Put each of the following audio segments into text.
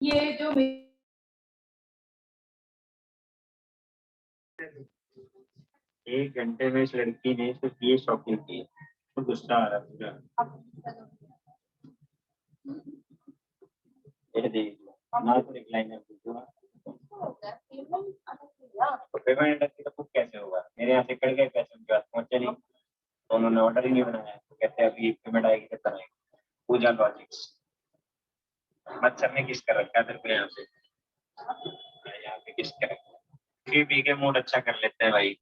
ये जो 1 घंटे में इस लड़की ने सिर्फ ये शॉपिंग की, तो गुस्सा आ रहा है मुझे। ये देख लो ना, तो रिक्लाइनर तो पेमेंट इंडस्ट्री का बुक कैसे होगा? मेरे यहाँ से कट गए पैसे, उनके पास पहुंचे नहीं, तो उन्होंने ऑर्डर ही नहीं बनाया, तो कहते हैं अभी पेमेंट आएगी तब बनाएंगे। पूजा लॉजिक्स। मच्छर ने किस कर रखा है तेरे को यहाँ से? यहाँ पे किस कर रखा है? पी के मूड अच्छा कर लेते हैं भाई।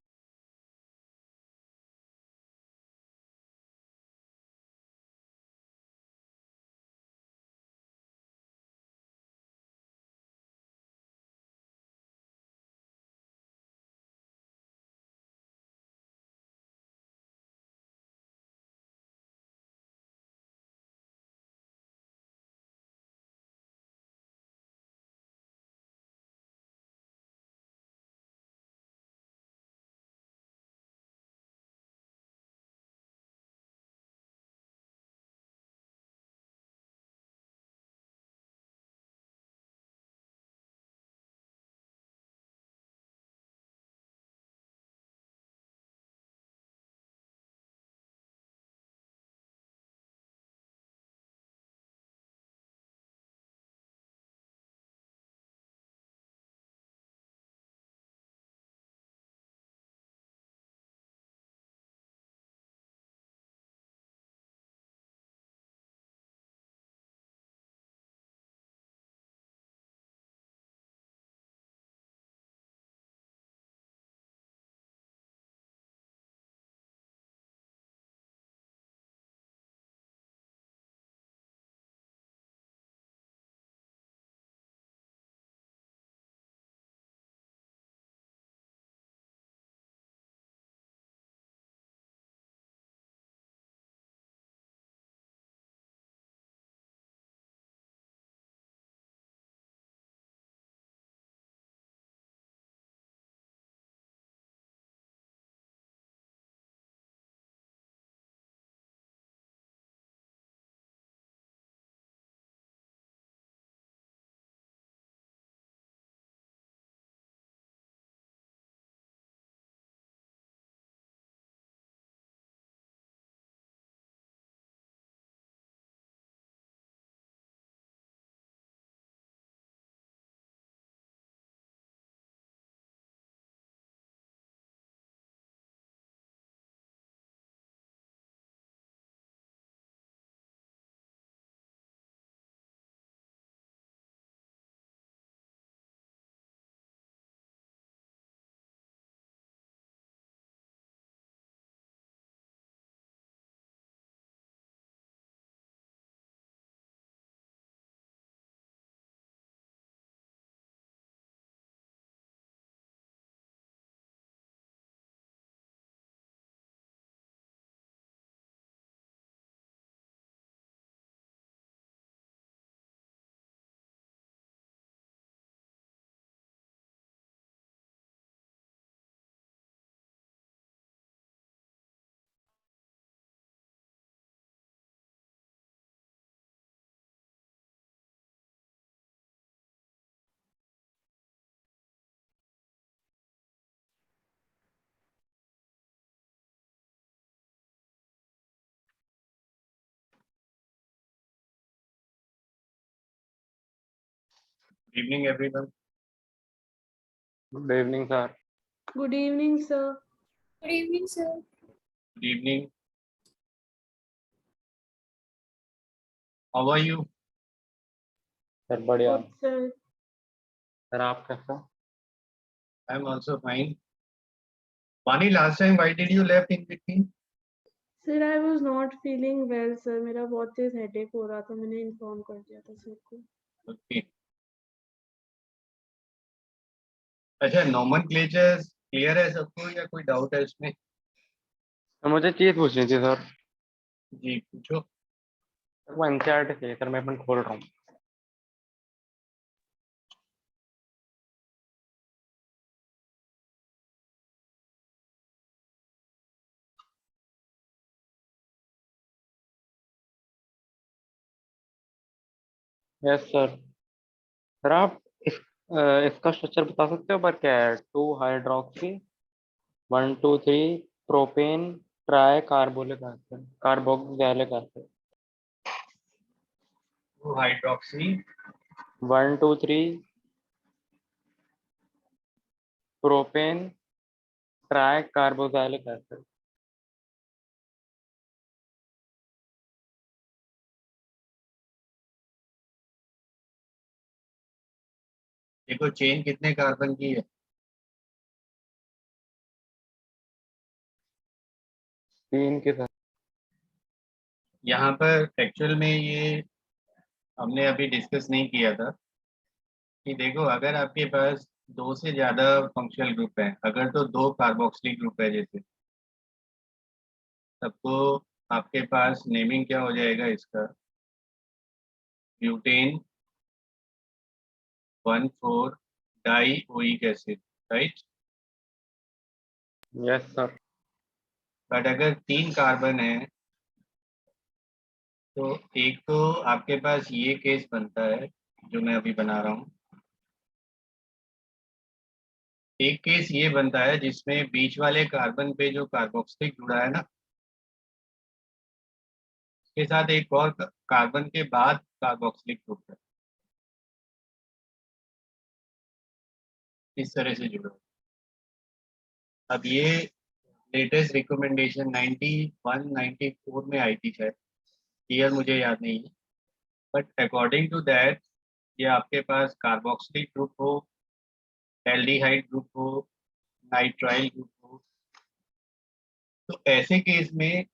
Good evening, everyone. Good evening, sir. Good evening, sir. Good evening, sir. Good evening. How are you? Sir बढ़िया। Good, sir. सर आप कैसे हो? I'm also fine. Vani, last time why did you left in between? Sir, I was not feeling well, sir. मेरा बहुत तेज headache हो रहा था, मैंने inform कर दिया था sir को. Okay. अच्छा, nomenclature clear है सबको या कोई doubt है इसमें? सर मुझे चीज पूछनी थी सर। जी पूछो। सर वो एनसीईआरटी चाहिए सर, मैं अपन खोल रहा हूँ। Yes sir. सर आप इसका स्ट्रक्चर बता सकते हो पर क्या है? 2 hydroxy 1 2 3 propane try carbolic acid carboxylic acid. 2 hydroxy 1 2 3 propane try carboxylic acid. देखो चेन कितने कार्बन की है? 3 के साथ। यहाँ पर एक्चुअल में ये हमने अभी डिस्कस नहीं किया था कि देखो अगर आपके पास दो से ज्यादा फंक्शनल ग्रुप है, अगर तो दो कार्बोक्सिलिक ग्रुप है जैसे, तब तो आपके पास नेमिंग क्या हो जाएगा इसका? Butane 1,4 die oic acid, right. Yes sir. But अगर 3 कार्बन है तो एक तो आपके पास ये केस बनता है जो मैं अभी बना रहा हूँ, एक केस ये बनता है जिसमें बीच वाले कार्बन पे जो कार्बोक्सिलिक जुड़ा है ना, उसके साथ एक और कार्बन के बाद कार्बोक्सिलिक ग्रुप है, इस तरह से जुड़ा है। अब ये लेटेस्ट रिकमेंडेशन 91 94 में आई थी शायद, ईयर मुझे याद नहीं है, बट अकॉर्डिंग टू दैट ये आपके पास कार्बोक्सिलिक ग्रुप हो, एल्डिहाइड ग्रुप हो, नाइट्राइल ग्रुप हो, तो ऐसे केस में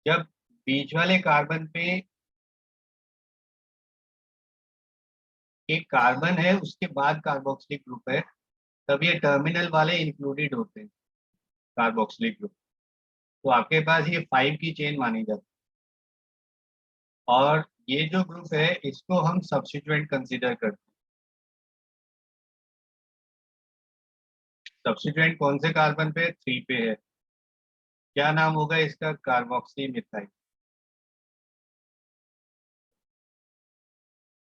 जब बीच वाले कार्बन पे एक कार्बन है उसके बाद कार्बोक्सिलिक ग्रुप है, तब ये टर्मिनल वाले इंक्लूडेड होते हैं कार्बोक्सिलिक ग्रुप, तो आपके पास ये 5 की चेन मानी जाती है। और ये जो ग्रुप है इसको हम सब्स्टिट्यूएंट कंसीडर करते हैं। सब्स्टिट्यूएंट कौन से कार्बन पे? 3 पे है। क्या नाम होगा इसका? Carboxy methyl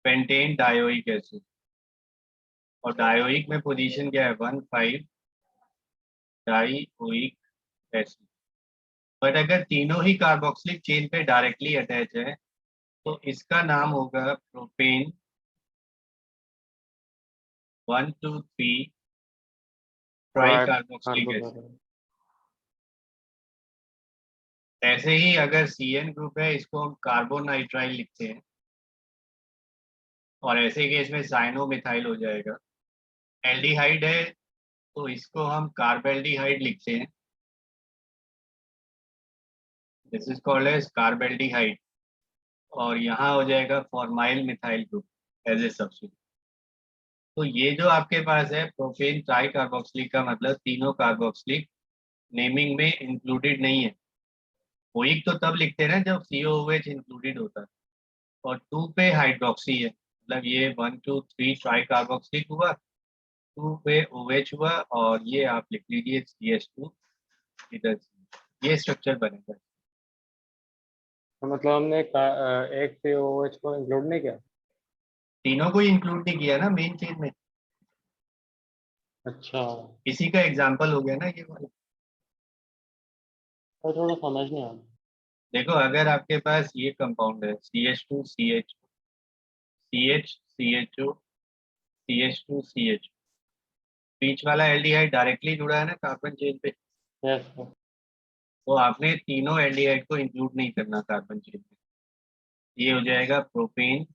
pentane dioic acid. और डायोइक में पोजीशन क्या है? 1,5 डाईओइक एसिड। बट अगर तीनों ही कार्बोक्सिलिक चेन पे डायरेक्टली अटैच है तो इसका नाम होगा propane 1 2 3 try try carboxylic acid. Carboxylic. ऐसे ही अगर CN ग्रुप है इसको हम कार्बोनाइट्राइल लिखते हैं, और ऐसे केस में साइनोमिथाइल हो जाएगा। एल्डिहाइड है तो इसको हम कार्बेल्डिहाइड लिखते हैं, this is called as carbaldehyde. और यहाँ हो जाएगा formyl methyl group as a substitute. तो ये जो आपके पास है प्रोपेन ट्राई कार्बोक्सिलिक का मतलब तीनों कार्बोक्सिलिक नेमिंग में इंक्लूडेड नहीं है। ओइक तो तब लिखते हैं ना जब COOH इंक्लूडेड होता है, और 2 पे हाइड्रोक्सी है, मतलब ये 1 2 3 ट्राई कार्बोक्सिलिक हुआ, 2 पे OH हुआ, और ये आप लिख लीजिए CH2 इधर ये स्ट्रक्चर बनेगा। तो मतलब हमने एक से OH को इंक्लूड नहीं किया। तीनों को इंक्लूड नहीं किया ना मेन चेन में, अच्छा। इसी का एग्जांपल हो गया ना ये वाला। तो थोड़ा समझ नहीं आ देखो अगर आपके पास ये कंपाउंड है CH2CH CH CH2CH, बीच वाला एल्डिहाइड डायरेक्टली जुड़ा है ना कार्बन चेन पे, रहा। Yes sir. तो आपने तीनों एल्डिहाइड को इंक्लूड नहीं करना कार्बन चेन पे। ये हो जाएगा प्रोपेन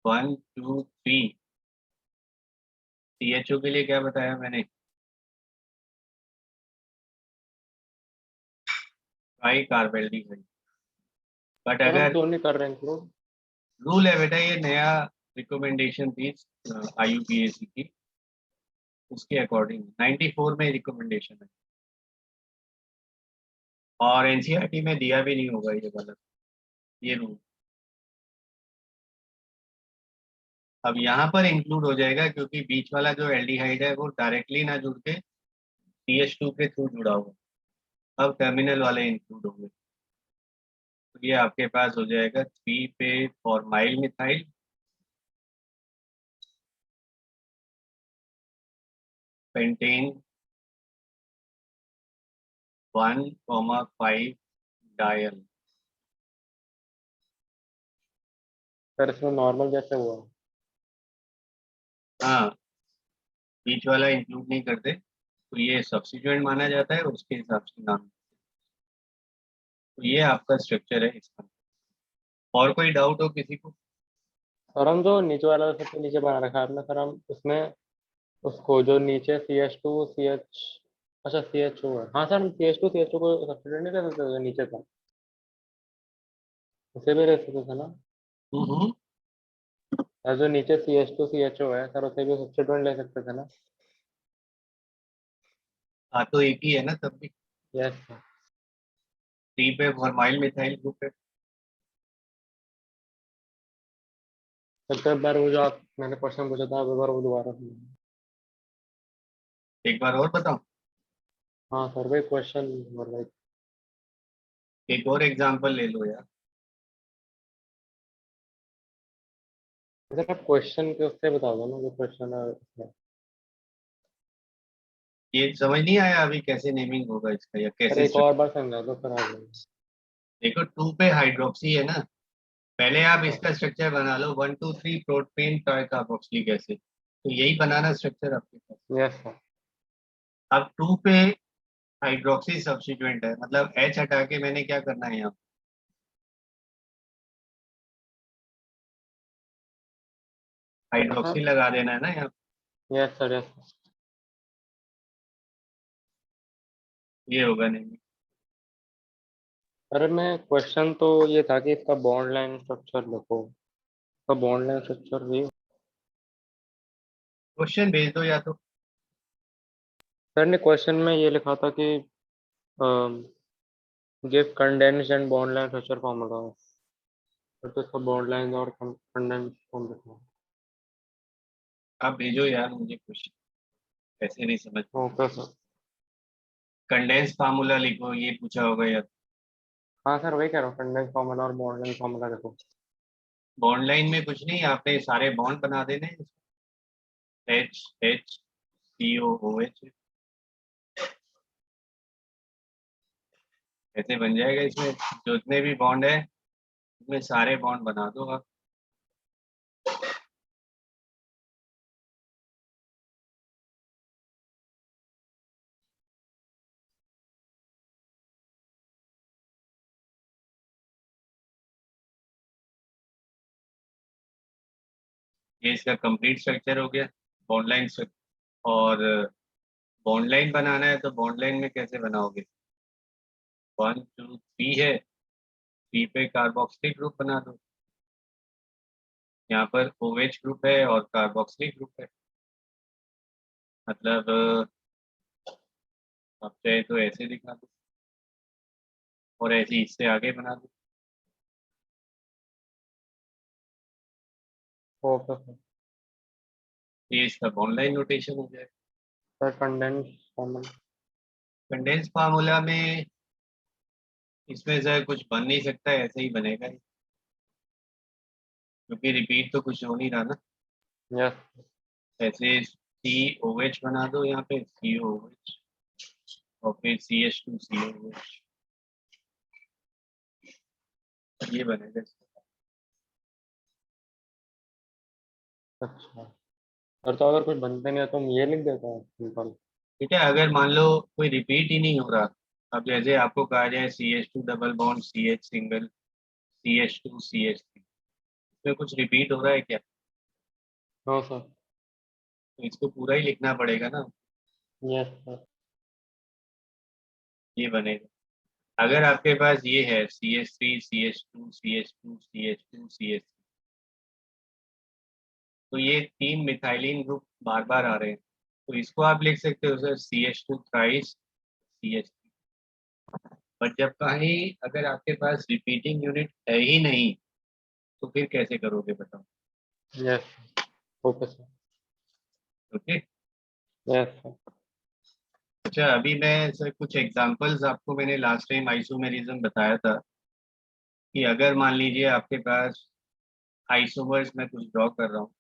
1 2 3। CHO के लिए क्या बताया मैंने? Try carbaldehyde. बट सर हम अगर क्यों नहीं कर रहे इंक्लूड? रूल है बेटा, ये नया रिकमेंडेशन थी IUPAC की, उसके अकॉर्डिंग 94 में रिकमेंडेशन है, और NCERT में दिया भी नहीं होगा ये वाला, ये रूल अब यहाँ पर इंक्लूड हो जाएगा, क्योंकि बीच वाला जो एल्डिहाइड है वो डायरेक्टली ना जुड़ के CH2 के थ्रू जुड़ा हुआ, अब टर्मिनल वाले इंक्लूड होंगे। तो ये आपके पास हो जाएगा 3 पे formyl methyl, pentane 1,5 dial. Sir इसमें नॉर्मल जैसे हुआ। हाँ, बीच वाला इंक्लूड नहीं करते, तो ये सब्स्टिट्यूएंट माना जाता है, उसके हिसाब से नाम। तो ये आपका स्ट्रक्चर है इसका। और कोई डाउट हो किसी को? सर हम जो नीचे वाला सबसे नीचे बना रखा है आपने, सर हम उसमें उसको जो नीचे CH2 CH, अच्छा CH2 है, हाँ सर हम CH2 CH2 को सब्स्टिट्यूट नहीं कर सकते जो नीचे था, उसे भी रख सकते थे ना। हम्म। सर जो नीचे CH2 CHO है सर उसे भी सब्स्टिट्यूट ले सकते थे ना। हाँ, तो एक ही है ना तब भी। Yes sir. 3 पे फॉर्माइल मिथाइल ग्रुप है। सबसे एक बार वो जो आप मैंने क्वेश्चन पूछा था एक बार वो दोबारा सुनिए। एक बार और बताऊं? हाँ सर वही क्वेश्चन मतलब। एक और एग्जांपल ले लो यार। सर आप क्वेश्चन के उससे बता दो ना जो क्वेश्चन है उसमें। ये समझ नहीं आया अभी कैसे नेमिंग होगा इसका या सर कैसे एक और स्ट्रक्चर? बार समझा दो फिर आ जाएगा। देखो 2 पे हाइड्रोक्सी है ना, पहले आप इसका स्ट्रक्चर बना लो, 1 2 3 प्रोपेन ट्राइकार्बोक्सिलिक एसिड, तो यही बनाना स्ट्रक्चर आपके पास। Yes sir. अब 2 पे हाइड्रोक्सी सब्स्टिट्यूएंट है, मतलब H हटा के मैंने क्या करना है यहाँ, हाइड्रोक्सी लगा देना है ना यहाँ। Yes sir yes. ये होगा नहीं। अरे मैं क्वेश्चन तो ये था कि इसका बॉन्ड लाइन स्ट्रक्चर लिखो, इसका बॉन्ड लाइन स्ट्रक्चर ये। क्वेश्चन भेज दो या तो। सर ने क्वेश्चन में ये लिखा था कि give condensed and bond line structure formula, तो इसका बॉन्ड लाइन और कंडेंस कौन लिखा। आप भेजो यार मुझे क्वेश्चन, ऐसे नहीं समझ। Okay sir. कंडेंस फार्मूला लिखो, ये पूछा होगा यार। हाँ सर वही कह रहा हूँ, कंडेंस फार्मूला और बॉन्ड लाइन फार्मूला लिखो। बॉन्ड लाइन में कुछ नहीं, आपने सारे बॉन्ड बना देने, एच एच सी ओ ओ एच, ऐसे बन जाएगा। इसमें जितने भी बॉन्ड है उसमें सारे बॉन्ड बना दो आप। ये इसका कंप्लीट स्ट्रक्चर हो गया, बॉन्ड लाइन। और बॉन्ड लाइन बनाना है तो बॉन्ड लाइन में कैसे बनाओगे, 1 2 3 है, 3 पे कार्बोक्सिलिक ग्रुप बना दो, यहाँ पर OH ग्रुप है और कार्बोक्सिलिक ग्रुप है। मतलब आप चाहे तो ऐसे दिखा दो और ऐसे इससे आगे बना दो। Okay sir. ये इसका बॉन्ड लाइन नोटेशन हो जाए। Sir condense formula. Condense formula में इसमें सर कुछ बन नहीं सकता है, ऐसे ही बनेगा ये, क्योंकि रिपीट तो कुछ हो नहीं रहा ना। यस। ऐसे COH बना दो यहाँ पे, COH, और फिर CH2COH, ये बनेगा। अच्छा सर, तो अगर कुछ बनते नहीं है तो हम ये लिख देते हैं सिंपल। ठीक है, अगर मान लो कोई रिपीट ही नहीं हो रहा, अब जैसे आपको कहा जाए CH2 double bond CH single, CH2 CH3, इसमें कुछ रिपीट हो रहा है क्या? No sir. तो इसको पूरा ही लिखना पड़ेगा ना, यस सर। ये बनेगा। अगर आपके पास ये है CH3 CH2 CH2 CH2 CH3, तो ये 3 मिथाइलिन ग्रुप बार बार आ रहे हैं, तो इसको आप लिख सकते हो sir CH2 thrice CH3। But जब कहीं अगर आपके पास रिपीटिंग यूनिट है ही नहीं, तो फिर कैसे करोगे बताओ? Yes. Okay sir. Okay. Yes sir. अच्छा, अभी मैं सर कुछ एग्जांपल्स आपको, मैंने लास्ट टाइम आइसोमेरिज्म बताया था, कि अगर मान लीजिए आपके पास आइसोमर्स में कुछ ड्रॉ कर रहा हूँ,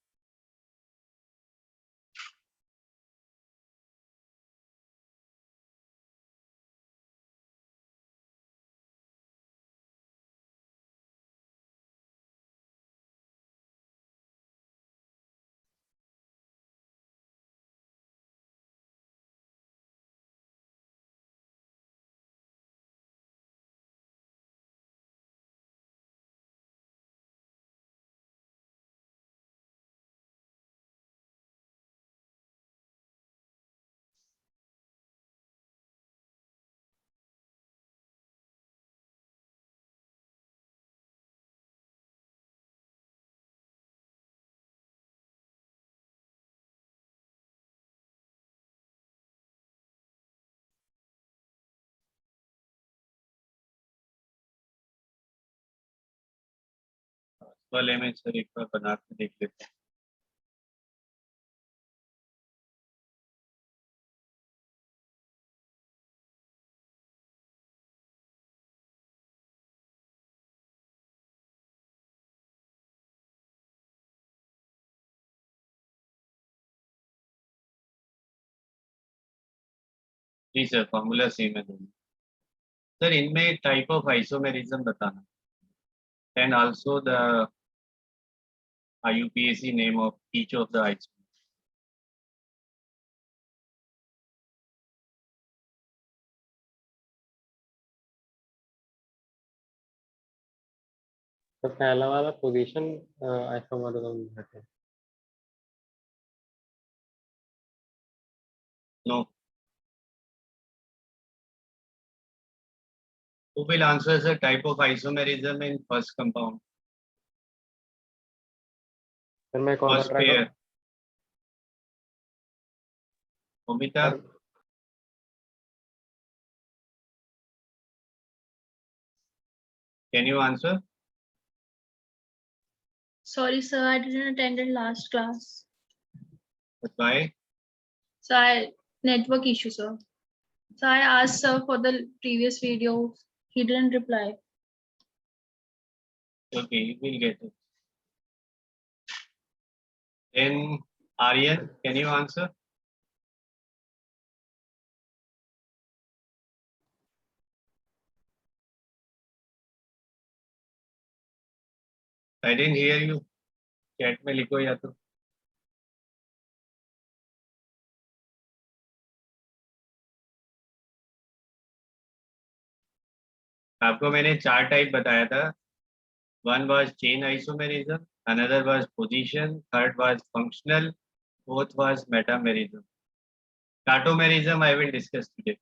वाले में सर एक बार बना के देख लेते हैं। जी सर, फॉर्मूला सेम है दोनों। सर इनमें टाइप ऑफ आइसोमेरिज्म बताना and also the IUPAC name of each of the isomers. तो पहला वाला पोजीशन आइसोमरिज्म है। No. Who will answer the type of isomerism in first compound? फिर मैं कौन सा First ट्राई pair. करूं? Omita. Sir, Can you answer? Sorry, sir, I didn't attend last class. But why? So network issue, sir. So I asked sir for the previous video. He didn't reply. Okay, we'll get it. Then Aryan, can you answer? I didn't hear you. Chat में लिखो या तो। आपको मैंने 4 type बताया था। One was chain isomerism, another was position, third was functional, fourth was metamerism. Tautomerism I will discuss today.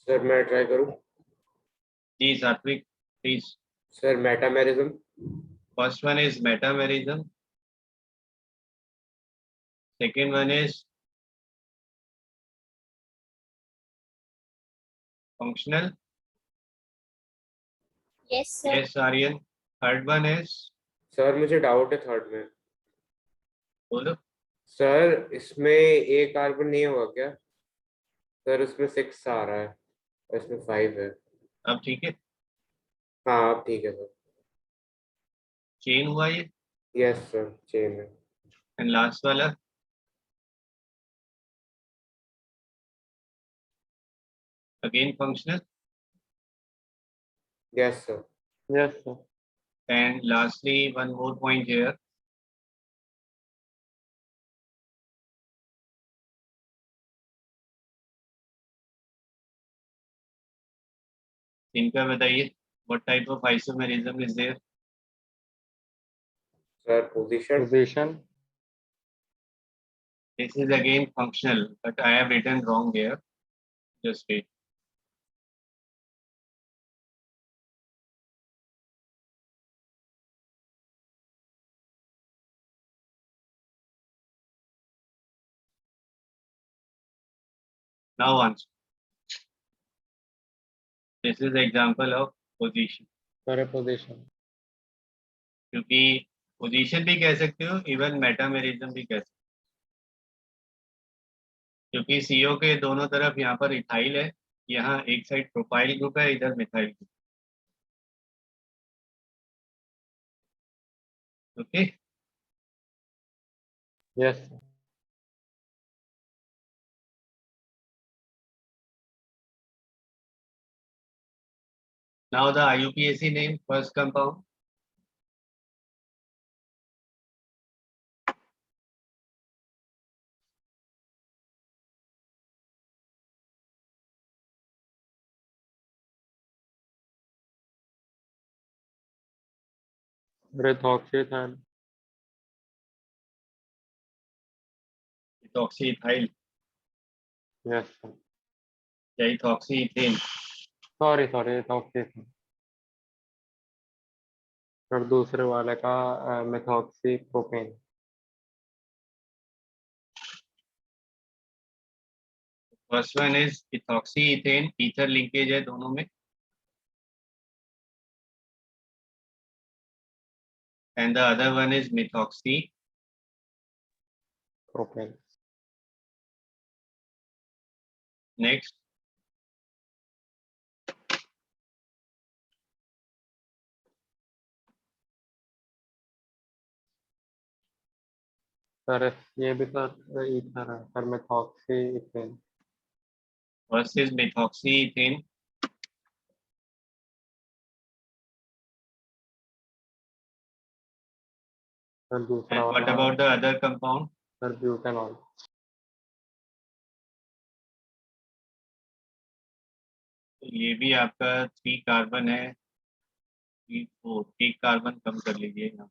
Sir मैं try करूं? जी सात्विक, please. Sir metamerism. First one is metamerism. Second one is functional. Yes, sir. Yes, Aryan. Third one is sir मुझे doubt है third में। बोलो। Sir इसमें एक carbon नहीं होगा क्या? सर उसमें 6 आ रहा है और इसमें 5 है। अब ठीक है। हाँ अब ठीक है सर। चेन हुआ ये। यस सर चेन है। एंड लास्ट वाला again functional. Yes sir. Yes sir. And lastly one more point here. इनका बताइए, what type of isomerism is there? Sir position. Position. This is again functional, but I have written wrong here. Just wait. Now answer. This is example of position. Sir position. क्योंकि position भी कह सकते हो, even metamerism भी कह सकते हो। क्योंकि CO के दोनों तरफ यहाँ पर इथाइल है, यहाँ एक साइड प्रोपाइल ग्रुप है, इधर methyl group. Okay, yes now the IUPAC name, first compound. रिथॉक्सीथाइल Ethoxyethyl yes या ethoxyethane। सॉरी रिथॉक्सीथाइल। और दूसरे वाले का methoxy propane. First one is ethoxyethane, ether linkage है दोनों में, and the other one is methoxy propane next। Sir ये भी सर ईथर है sir, methoxy ethane. first is methoxyethane, sir दूसरा and what वाला about the other compound? Sir butanol. तो ये भी आपका 3 कार्बन है, 3 4, एक कार्बन कम कर लीजिए यहाँ।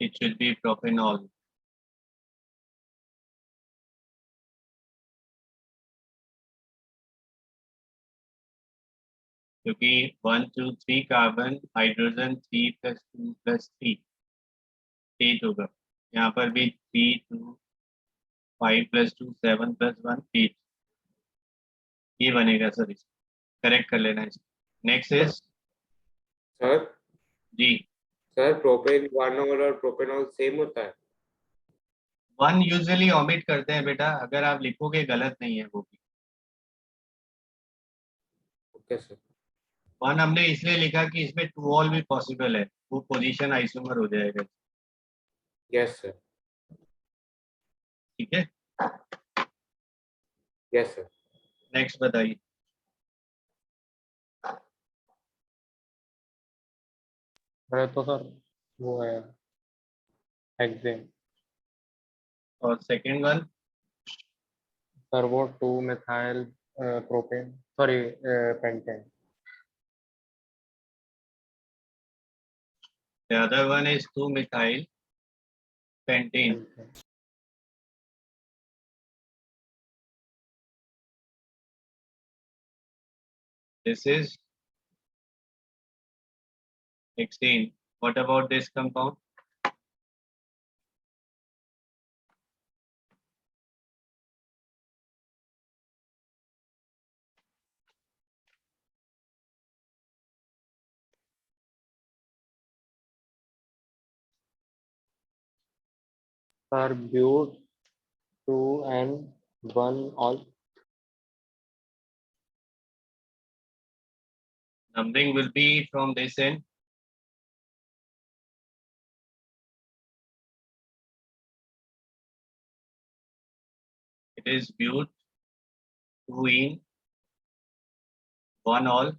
It should be propanol। क्योंकि 1 2 3 कार्बन, हाइड्रोजन 3 + 2 + 3 8 होगा। यहाँ पर भी 3 2 5 + 2 7 + 1 8, ये बनेगा सर। इस करेक्ट कर लेना इसको। Next is sir ji, sir propanol और प्रोपेनॉल सेम होता है? वन यूजुअली ऑमिट करते हैं बेटा, अगर आप लिखोगे गलत नहीं है वो भी। Okay sir. वन हमने इसलिए लिखा कि इसमें 2 ऑल भी पॉसिबल है, वो पोजीशन आइसोमर हो जाएगा। Yes sir. ठीक है, यस सर। नेक्स्ट बताइए। अरे तो सर वो है हेक्सेन। और सेकंड वन सर वो 2 methyl propane, sorry pentane. The other one is 2 methyl pentane. This is hexane. What about this compound? Sir but 2 and 1 ol. Numbering will be from this end. It is but 2 in 1 all.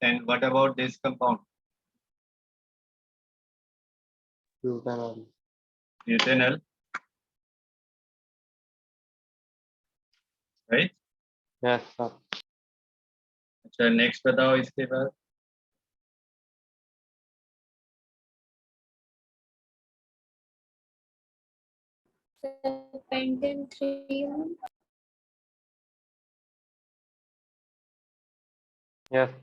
And what about this compound? Butanol. Butanol. Right? Yes sir. अच्छा, next बताओ इसके बाद। Pentane 3. Yes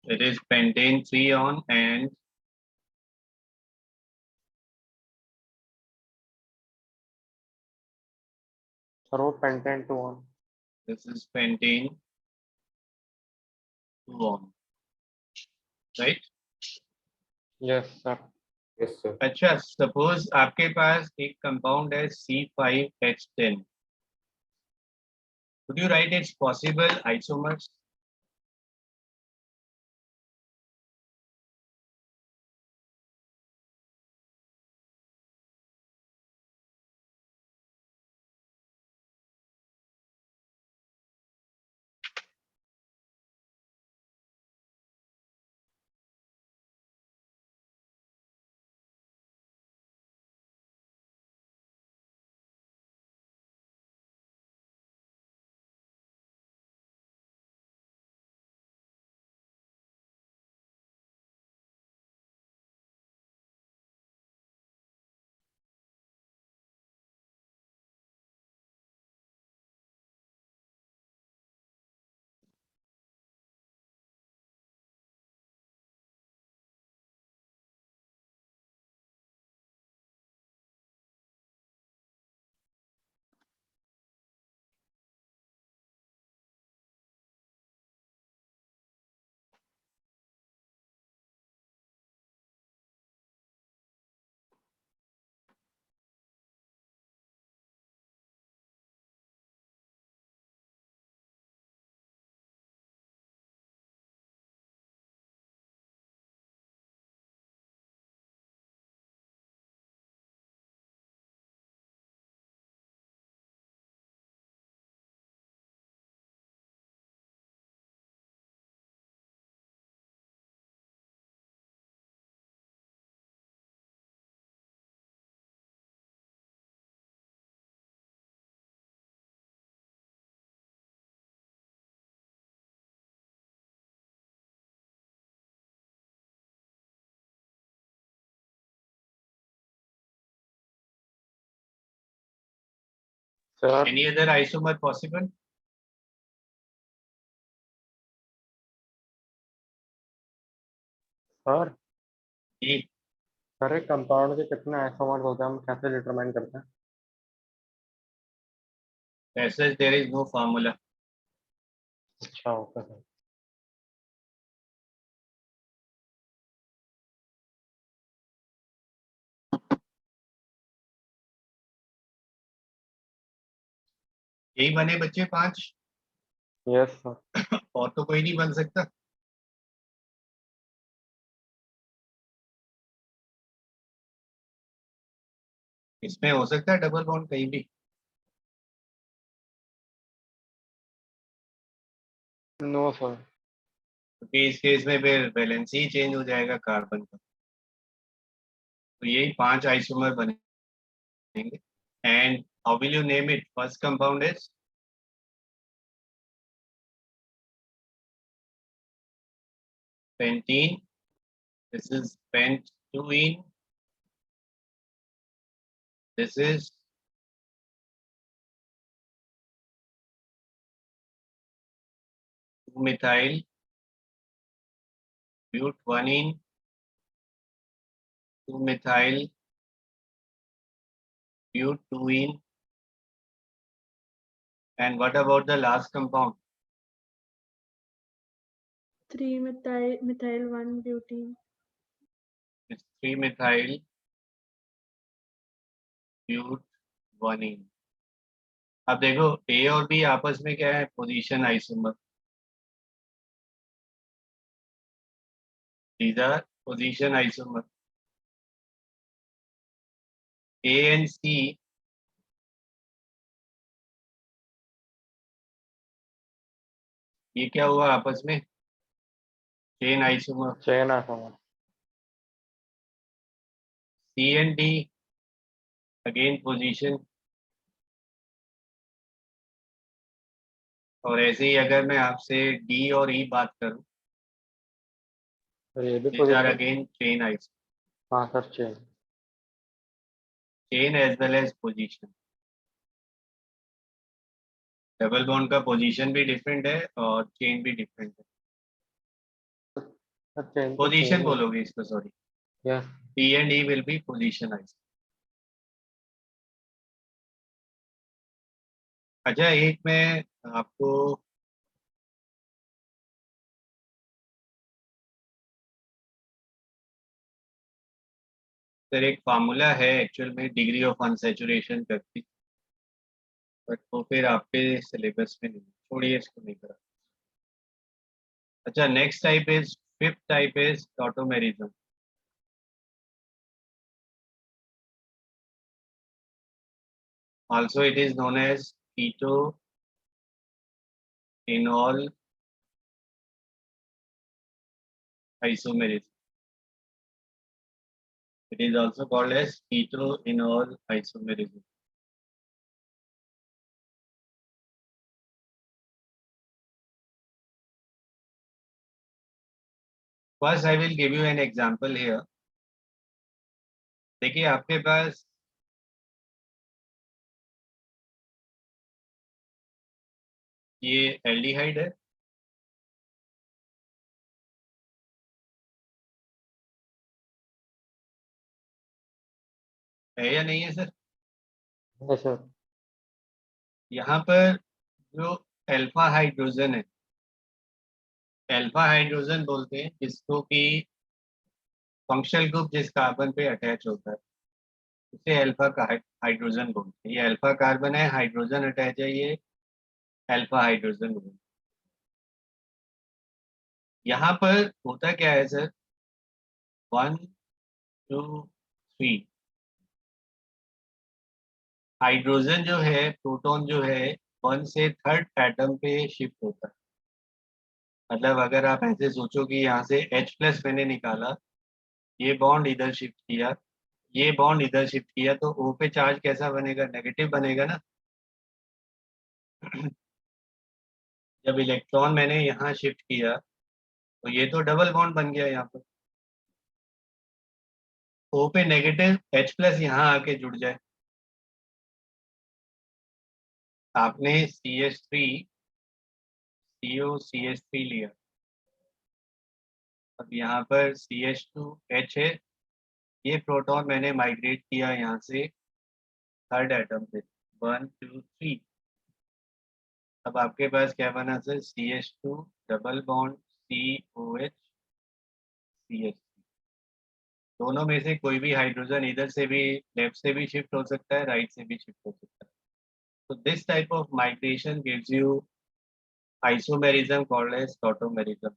It is pentane 3 on and sir वो pentane 2 on. this is pentane 2 on. Right? Yes sir. Yes sir. अच्छा, suppose आपके पास एक compound है C5H10, Could you write its possible isomers? Sir, Any other isomer possible? Sir ji, sir एक compound के कितने isomers होते हैं हम कैसे डिटरमाइन करते हैं? as such there is no formula. अच्छा ओके सर. यही बने बच्चे 5 यस सर. और तो कोई नहीं बन सकता. इसमें हो सकता है डबल बॉन्ड कहीं भी. No sir. क्योंकि इस केस में फिर वैलेंस ही चेंज हो जाएगा कार्बन का. तो यही 5 आइसोमर बनेंगे. And how will you name it? First compound is pentene. This is pent2ene. This is methyl but1ene, 2-methyl but2ene. And what about the last compound? 3-methyl 1-butene. It's 3-methyl but1ene. अब देखो A और B आपस में क्या है? Position isomer. These are position isomer. A and C ये क्या हुआ आपस में? Chain isomer. Chain isomer. C and D again position. और ऐसे ही अगर मैं आपसे D और E बात करूं, सर ये भी these are position. again chain isomer. हाँ sir chain. Chain as well as position. Double bond का पोजीशन भी डिफरेंट है और चेन भी डिफरेंट है. सर चेन तो पोजीशन सेम. बोलोगे इसको, sorry. Yes. P and E will be position isomer. अच्छा, एक मैं आपको सर एक फार्मूला है एक्चुअल में डिग्री ऑफ अनसैचुरेशन करती. बट वो फिर आपके सिलेबस में नहीं, छोड़िए इसको नहीं करा। अच्छा, next type is, fifth type is tautomerism. Also it is known as keto enol isomerism. It is also called as keto enol isomerism. First, I will give you an example here. देखिए आपके पास ये aldehyde है या नहीं है sir? है sir. यहाँ पर जो अल्फा हाइड्रोजन है, अल्फा हाइड्रोजन बोलते हैं जिसको कि फंक्शनल ग्रुप जिस कार्बन पे अटैच होता है उसे अल्फा का हाइड्रोजन बोलते हैं. ये अल्फा कार्बन है, हाइड्रोजन अटैच है, ये अल्फा हाइड्रोजन बोलते हैं. यहाँ पर होता क्या है सर, 1 2 3 हाइड्रोजन जो है, प्रोटॉन जो है 1 से थर्ड एटम पे शिफ्ट होता है. मतलब अगर आप ऐसे सोचो कि यहाँ से H+ मैंने निकाला, ये बॉन्ड इधर शिफ्ट किया, ये बॉन्ड इधर शिफ्ट किया, तो O पे चार्ज कैसा बनेगा? नेगेटिव बनेगा ना. जब इलेक्ट्रॉन मैंने यहाँ शिफ्ट किया तो ये तो डबल बॉन्ड बन गया. यहाँ पर O पे नेगेटिव, H+ यहाँ आके जुड़ जाए. आपने CH3 COCH3 लिया, अब यहाँ पर CH2H है, ये प्रोटॉन मैंने माइग्रेट किया यहाँ से थर्ड एटम पे, 1 2 3. अब आपके पास क्या बना sir? CH2 double bond COH CH3. दोनों में से कोई भी हाइड्रोजन इधर से भी, लेफ्ट से भी शिफ्ट हो सकता है, राइट से भी शिफ्ट हो सकता है. So this type of migration gives you isomerism called as tautomerism.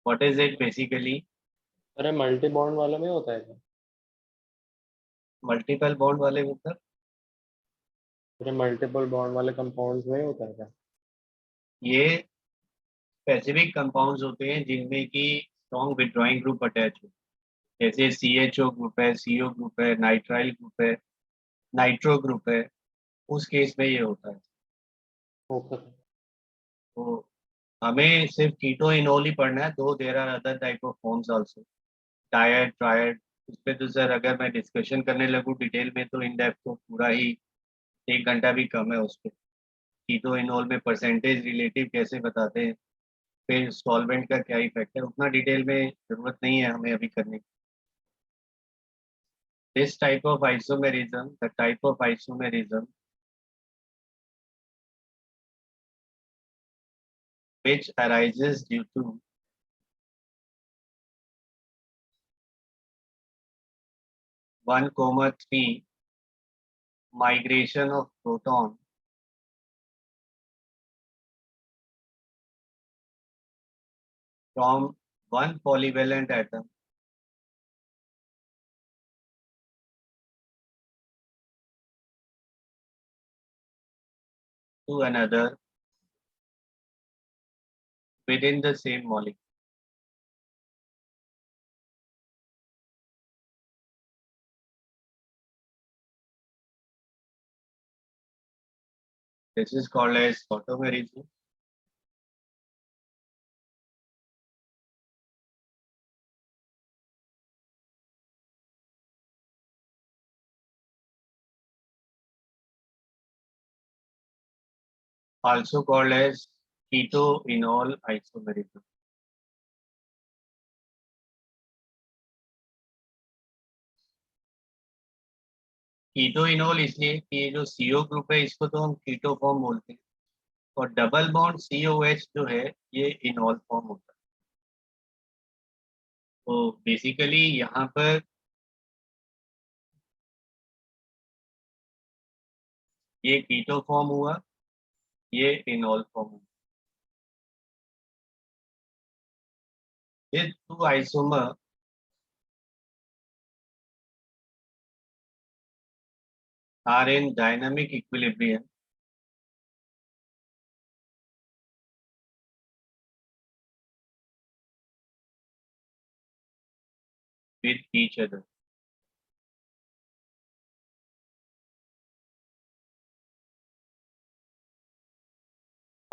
What is it basically? अरे मल्टी बॉन्ड वालों में होता है क्या? मल्टीपल बॉन्ड वाले मतलब? अरे मल्टीपल बॉन्ड वाले कंपाउंड्स में होता है क्या? ये स्पेसिफिक कंपाउंड्स होते हैं जिनमें कि स्ट्रॉन्ग विड्रॉइंग ग्रुप अटैच हो, जैसे CHO ग्रुप है, CO ग्रुप है, नाइट्राइल ग्रुप है, नाइट्रो ग्रुप है, उस केस में ये होता है. ओके. तो हमें सिर्फ कीटो इनोल ही पढ़ना है, though there are other type of forms also, टायर्ड ट्रायड. उस पर तो सर अगर मैं डिस्कशन करने लगूँ डिटेल में तो इन डेप्थ तो पूरा ही 1 घंटा भी कम है उस पर. कीटो इनोल में परसेंटेज रिलेटिव कैसे बताते हैं, फिर सॉल्वेंट का क्या इफेक्ट है, उतना डिटेल में जरूरत नहीं है हमें अभी करने की. This type of isomerism, the type of isomerism which arises due to one comma three migration of proton from one polyvalent atom to another within the same molecule. This is called as tautomerism. Also called as keto-enol isomerism. कीटो-इनोल इसलिए कि ये जो CO group है इसको तो हम कीटो form बोलते हैं, और डबल बॉन्ड COH जो है ये इनोल फॉर्म होता है. तो बेसिकली यहाँ पर ये कीटो फॉर्म हुआ, ये इनॉल फॉर्म हुआ। ये two isomer are in dynamic equilibrium with each other.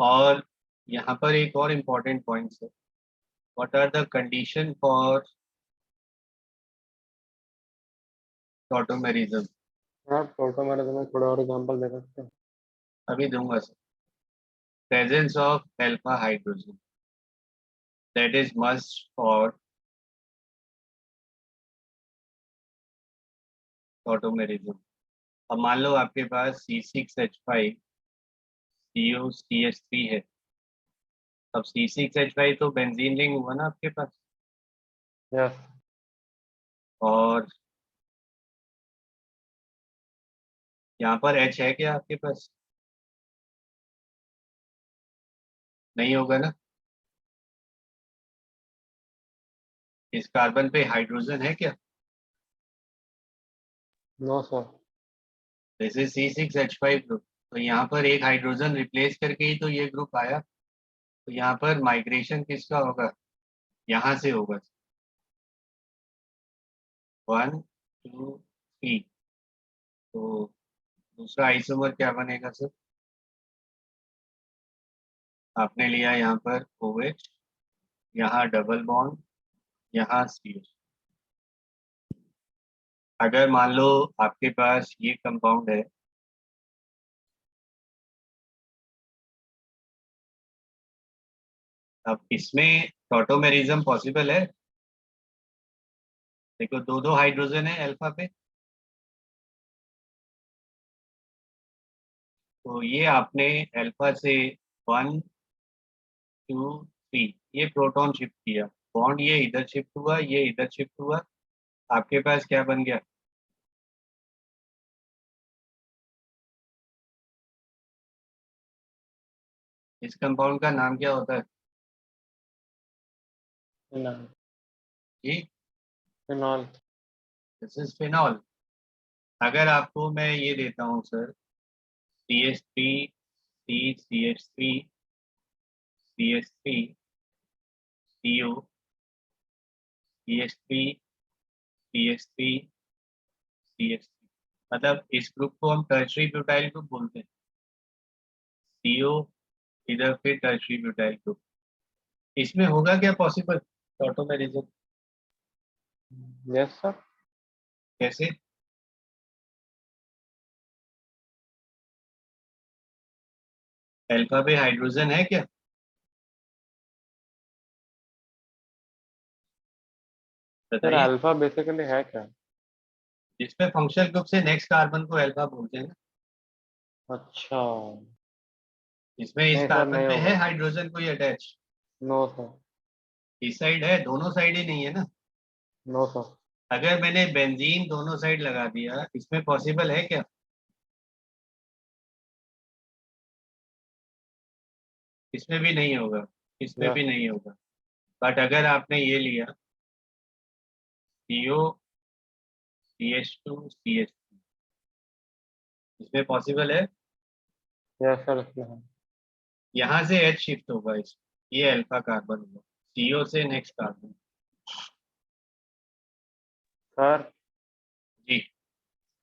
और यहाँ पर एक और इम्पोर्टेंट पॉइंट है, what are the condition for tautomerism? आप टॉटोमेरिज्म में थोड़ा और एग्जांपल दे सकते हैं? अभी दूंगा sir. Presence of alpha hydrogen that is must for tautomerism. अब मान लो आपके पास C6H5 COCH3 है। अब C6H5 तो बेंजीन रिंग हुआ ना आपके पास, यस। और यहाँ पर H है क्या आपके पास? नहीं होगा ना। इस कार्बन पे हाइड्रोजन है क्या? No sir. This is C6H5 group. तो यहाँ पर एक हाइड्रोजन रिप्लेस करके ही तो ये ग्रुप आया। तो यहाँ पर माइग्रेशन किसका होगा? यहाँ से होगा 1 2 3। तो दूसरा आइसोमर क्या बनेगा सर? आपने लिया यहाँ पर OH, यहाँ डबल बॉन्ड, यहाँ CH। अगर मान लो आपके पास ये कंपाउंड है, अब इसमें टॉटोमेरिज्म पॉसिबल है। देखो दो दो हाइड्रोजन है अल्फा पे, तो ये आपने अल्फा से 1 2 3 ये प्रोटॉन शिफ्ट किया, बॉन्ड ये इधर शिफ्ट हुआ, ये इधर शिफ्ट हुआ, आपके पास क्या बन गया? इस कंपाउंड का नाम क्या होता है फिनॉल। जी? फिनॉल। This is phenol. अगर आपको मैं ये देता हूँ sir CH3 CH3 CH3 CO CH3 CH3 CH3, मतलब इस ग्रुप को हम टर्शरी ब्यूटाइल ग्रुप बोलते हैं। CO इधर फिर टर्शरी ब्यूटाइल ग्रुप। इसमें होगा क्या पॉसिबल टॉटोमेरिज्म? Yes sir. कैसे? अल्फा पे हाइड्रोजन है क्या? सर बताइए। अल्फा बेसिकली है क्या? जिसमें फंक्शनल ग्रुप से नेक्स्ट कार्बन को अल्फा बोलते हैं ना। अच्छा। इसमें इस नहीं सर, कार्बन नहीं पे होगा है सर। हाइड्रोजन कोई अटैच? No sir. इस साइड है, दोनों साइड ही नहीं है ना। No sir. अगर मैंने बेंजीन दोनों साइड लगा दिया, इसमें पॉसिबल है क्या? इसमें भी नहीं होगा, इसमें भी यस। नहीं होगा। बट अगर आपने ये लिया CO CH2 CH3, इसमें पॉसिबल है। यस सर, इसमें है। यहाँ से H शिफ्ट होगा, इस ये अल्फा कार्बन होगा, CO से नेक्स्ट कार्बन। सर जी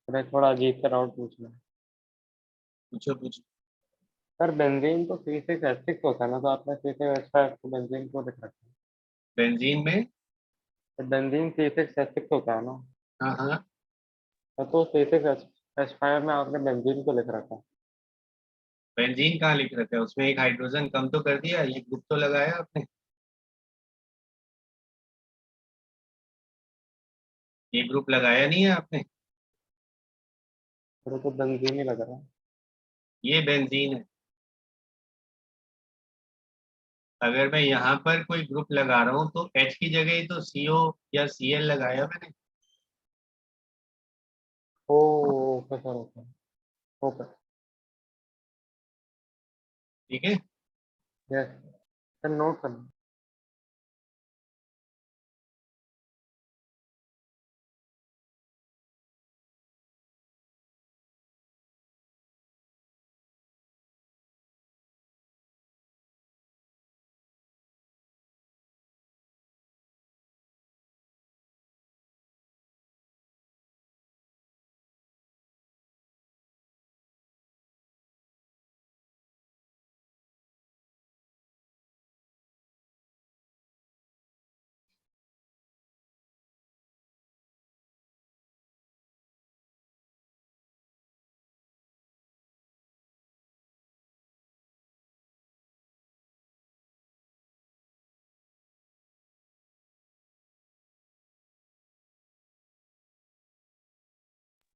मैं थोड़ा अजीब सा डाउट पूछना है। पूछो पूछो। सर बेंजीन तो C6H6 होता है ना, तो आपने C6H5 को बेंजीन क्यों लिख रखा है? बेंजीन में? तो बेंजीन C6H6 होता है ना, हाँ हाँ, तो C6H5 में आपने बेंजीन को लिख रखा है? बेंजीन कहाँ लिख रखा है? उसमें एक हाइड्रोजन कम तो कर दिया, ये ग्रुप तो लगाया आपने। ये ग्रुप लगाया नहीं है आपने। मेरे को बेंजीन ही लग रहा है। ये बेंजीन है। अगर मैं यहाँ पर कोई ग्रुप लगा रहा हूँ तो H की जगह ही तो CO या Cl लगाया मैंने। ओ ओके सर, ओके ओके। ठीक है। यस सर, नोट करना।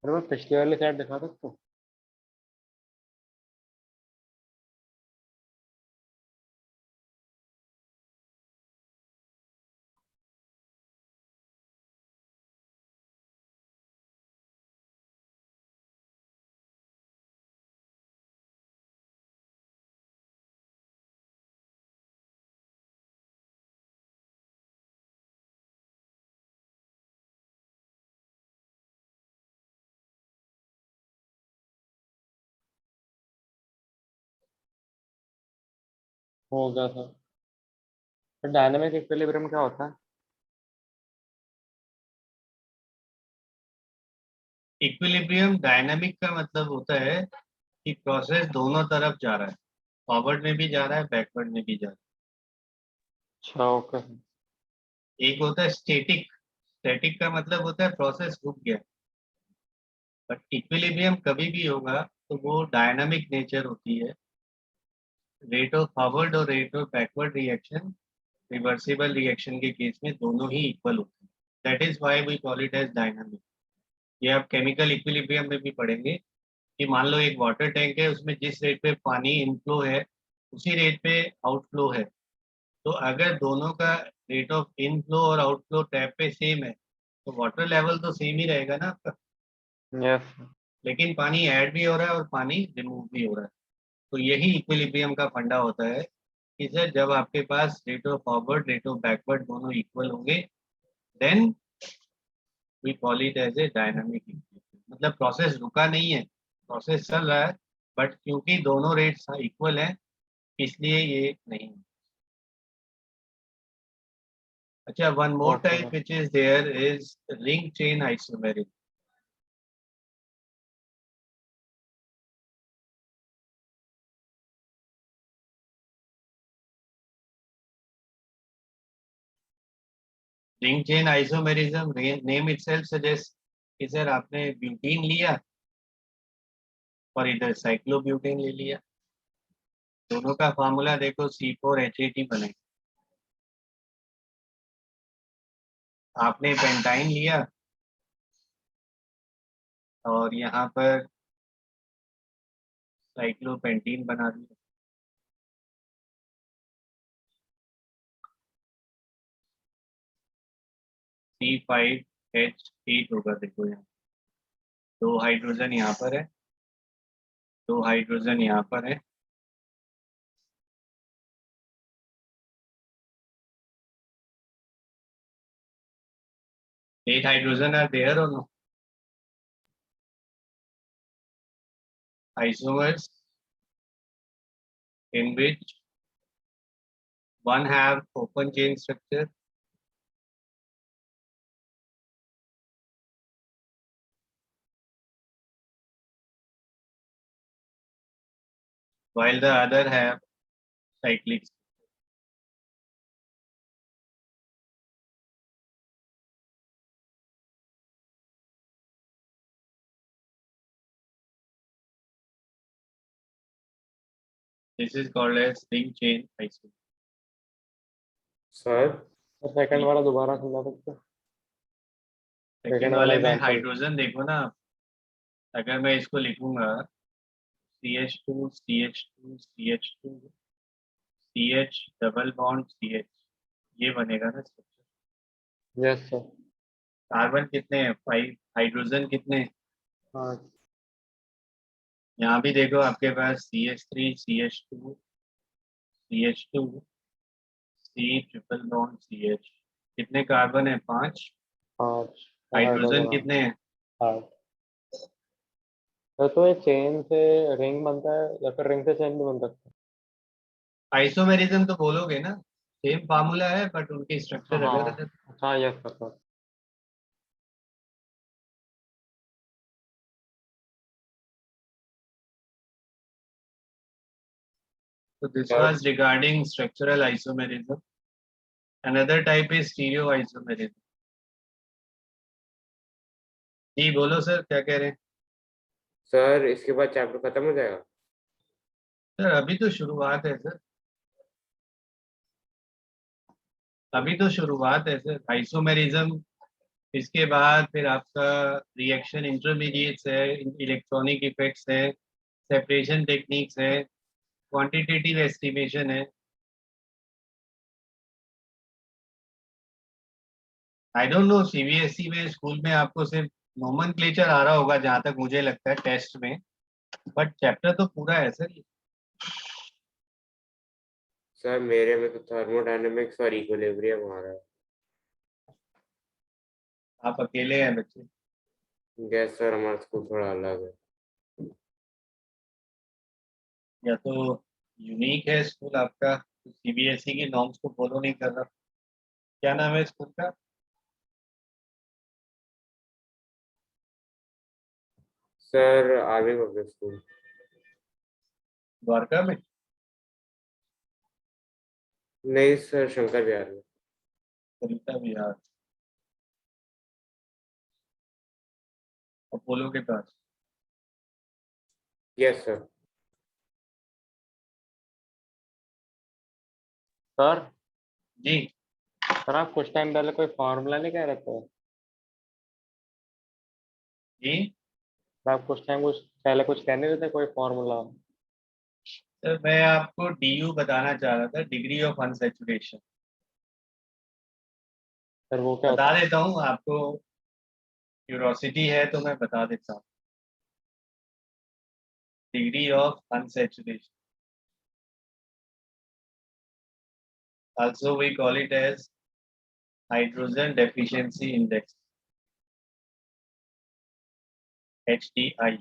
अरे मैं पिछले वाली साइड दिखा सकता हूँ? हो गया सर। तो डायनामिक इक्विलिब्रियम क्या होता है? इक्विलिब्रियम डायनामिक का मतलब होता है कि प्रोसेस दोनों तरफ जा रहा है, फॉरवर्ड में भी जा रहा है, बैकवर्ड में भी जा रहा अच्छा ओके। है। एक होता है स्टैटिक, स्टैटिक का मतलब होता है प्रोसेस रुक गया। बट इक्विलिब्रियम कभी भी होगा तो वो डायनामिक नेचर होती है। रेट ऑफ फॉरवर्ड और rate of backward reaction reversible reaction के केस में दोनों ही इक्वल होते हैं। That is why we call it as dynamic. ये आप केमिकल इक्विलिब्रियम में भी पढ़ेंगे कि मान लो एक वाटर टैंक है, उसमें जिस रेट पे पानी इनफ्लो है उसी रेट पे आउटफ्लो है। तो अगर दोनों का रेट ऑफ इनफ्लो और आउटफ्लो टैप पे सेम है तो वाटर लेवल तो सेम ही रहेगा ना आपका। यस लेकिन पानी ऐड भी हो रहा है और पानी रिमूव भी हो रहा है। तो यही इक्विलिब्रियम का फंडा होता है कि सर जब आपके पास rate of forward rate of backward दोनों इक्वल होंगे then we call it as a dynamic equilibrium. मतलब प्रोसेस रुका नहीं है, प्रोसेस चल रहा है, बट क्योंकि दोनों रेट्स इक्वल हैं इसलिए ये नहीं है। अच्छा, one more okay type which is there is ring chain isomerism. Ring chain isomerism name itself suggest कि सर आपने ब्यूटीन लिया और इधर साइक्लोब्यूटेन ले लिया, दोनों का फार्मूला देखो C4H18 बने। आपने पेंटाइन लिया और यहाँ पर साइक्लोपेंटीन बना दिया। C5H8 होगा, देखो यहाँ दो हाइड्रोजन यहाँ पर है, दो हाइड्रोजन यहाँ पर है। Eight hydrogen are there or no? Isomers in which one have open chain structure while the other have cyclic. This is called as ring chain isomer. Sir तो सेकंड वाला दोबारा समझा सकते हो? सेकेंड वाले में एग्जांपल। हाइड्रोजन देखो ना, अगर मैं इसको लिखूंगा CH2 CH2 CH2 CH double bond CH, ये बनेगा ना स्ट्रक्चर। Yes sir. कार्बन कितने हैं? 5। हाइड्रोजन कितने हैं? हाँ यहाँ भी देखो आपके पास CH3 CH2 CH2 C triple bond CH। कितने कार्बन है? 5। 5 हाइड्रोजन कितने हैं? 8। तो ये चेन से रिंग बनता है या फिर रिंग से चेन भी बन सकता आइसोमेरिज्म तो बोलोगे ना, सेम फार्मूला है बट उनके स्ट्रक्चर है? अलग हाँ, अलग। हाँ, yes sir. So this Sir. was regarding structural isomerism. Another type is stereoisomerism. जी बोलो सर, क्या कह रहे हैं? सर इसके बाद चैप्टर खत्म हो जाएगा? सर अभी तो शुरुआत है सर, अभी तो शुरुआत है सर। आइसोमेरिज्म, इसके बाद फिर आपका रिएक्शन इंटरमीडिएट्स है, इलेक्ट्रॉनिक इफेक्ट्स है, सेपरेशन टेक्निक्स है, क्वांटिटेटिव एस्टिमेशन है। आई डोंट नो सीबीएसई में स्कूल में आपको सिर्फ नोमेनक्लेचर आ रहा होगा जहां तक मुझे लगता है टेस्ट में, बट चैप्टर तो पूरा है सर। सर मेरे में तो थर्मोडायनेमिक्स और इक्विलिब्रियम आ रहा है। आप अकेले हैं बच्चे। गैस सर, हमारा स्कूल थोड़ा अलग है। या तो यूनिक है स्कूल आपका, सीबीएसई की नॉर्म्स को फॉलो नहीं कर रहा। क्या नाम है स्कूल का? Sir army public school. Dwarka में? नहीं सर, शंकर विहार में। सरिता विहार, अपोलो के पास। Yes sir. Sir, ji sir आप कुछ टाइम पहले कोई फॉर्मूला नहीं कह रहे थे? जी सर आप कुछ टाइम कुछ पहले कुछ कह नहीं रहे थे, कोई फॉर्मूला? सर, मैं आपको डीयू बताना चाह रहा था, डिग्री ऑफ अनसैचुरेशन। सर वो क्या बता होता है? देता हूँ आपको, क्यूरोसिटी है तो मैं बता देता हूँ। Degree of unsaturation, also we call it as hydrogen deficiency index, HDI।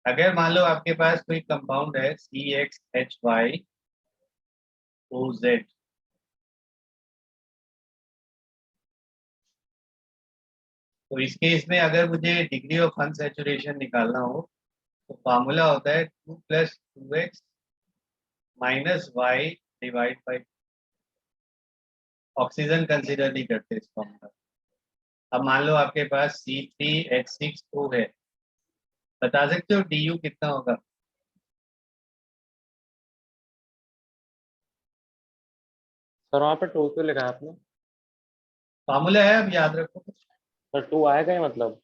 अगर मान लो आपके पास कोई कंपाउंड है CXHYOZ, तो इस केस में अगर मुझे डिग्री ऑफ अनसैचुरेशन निकालना हो तो फार्मूला होता है 2 + 2x - y divide by, oxygen consider नहीं करते इस फॉर्मूला। अब मान लो आपके पास C3H6O है, बता सकते हो DU कितना होगा? सर वहाँ पे 2 क्यों लिखा है आपने? फार्मूला है, अब याद रखो। सर 2 आएगा ही मतलब?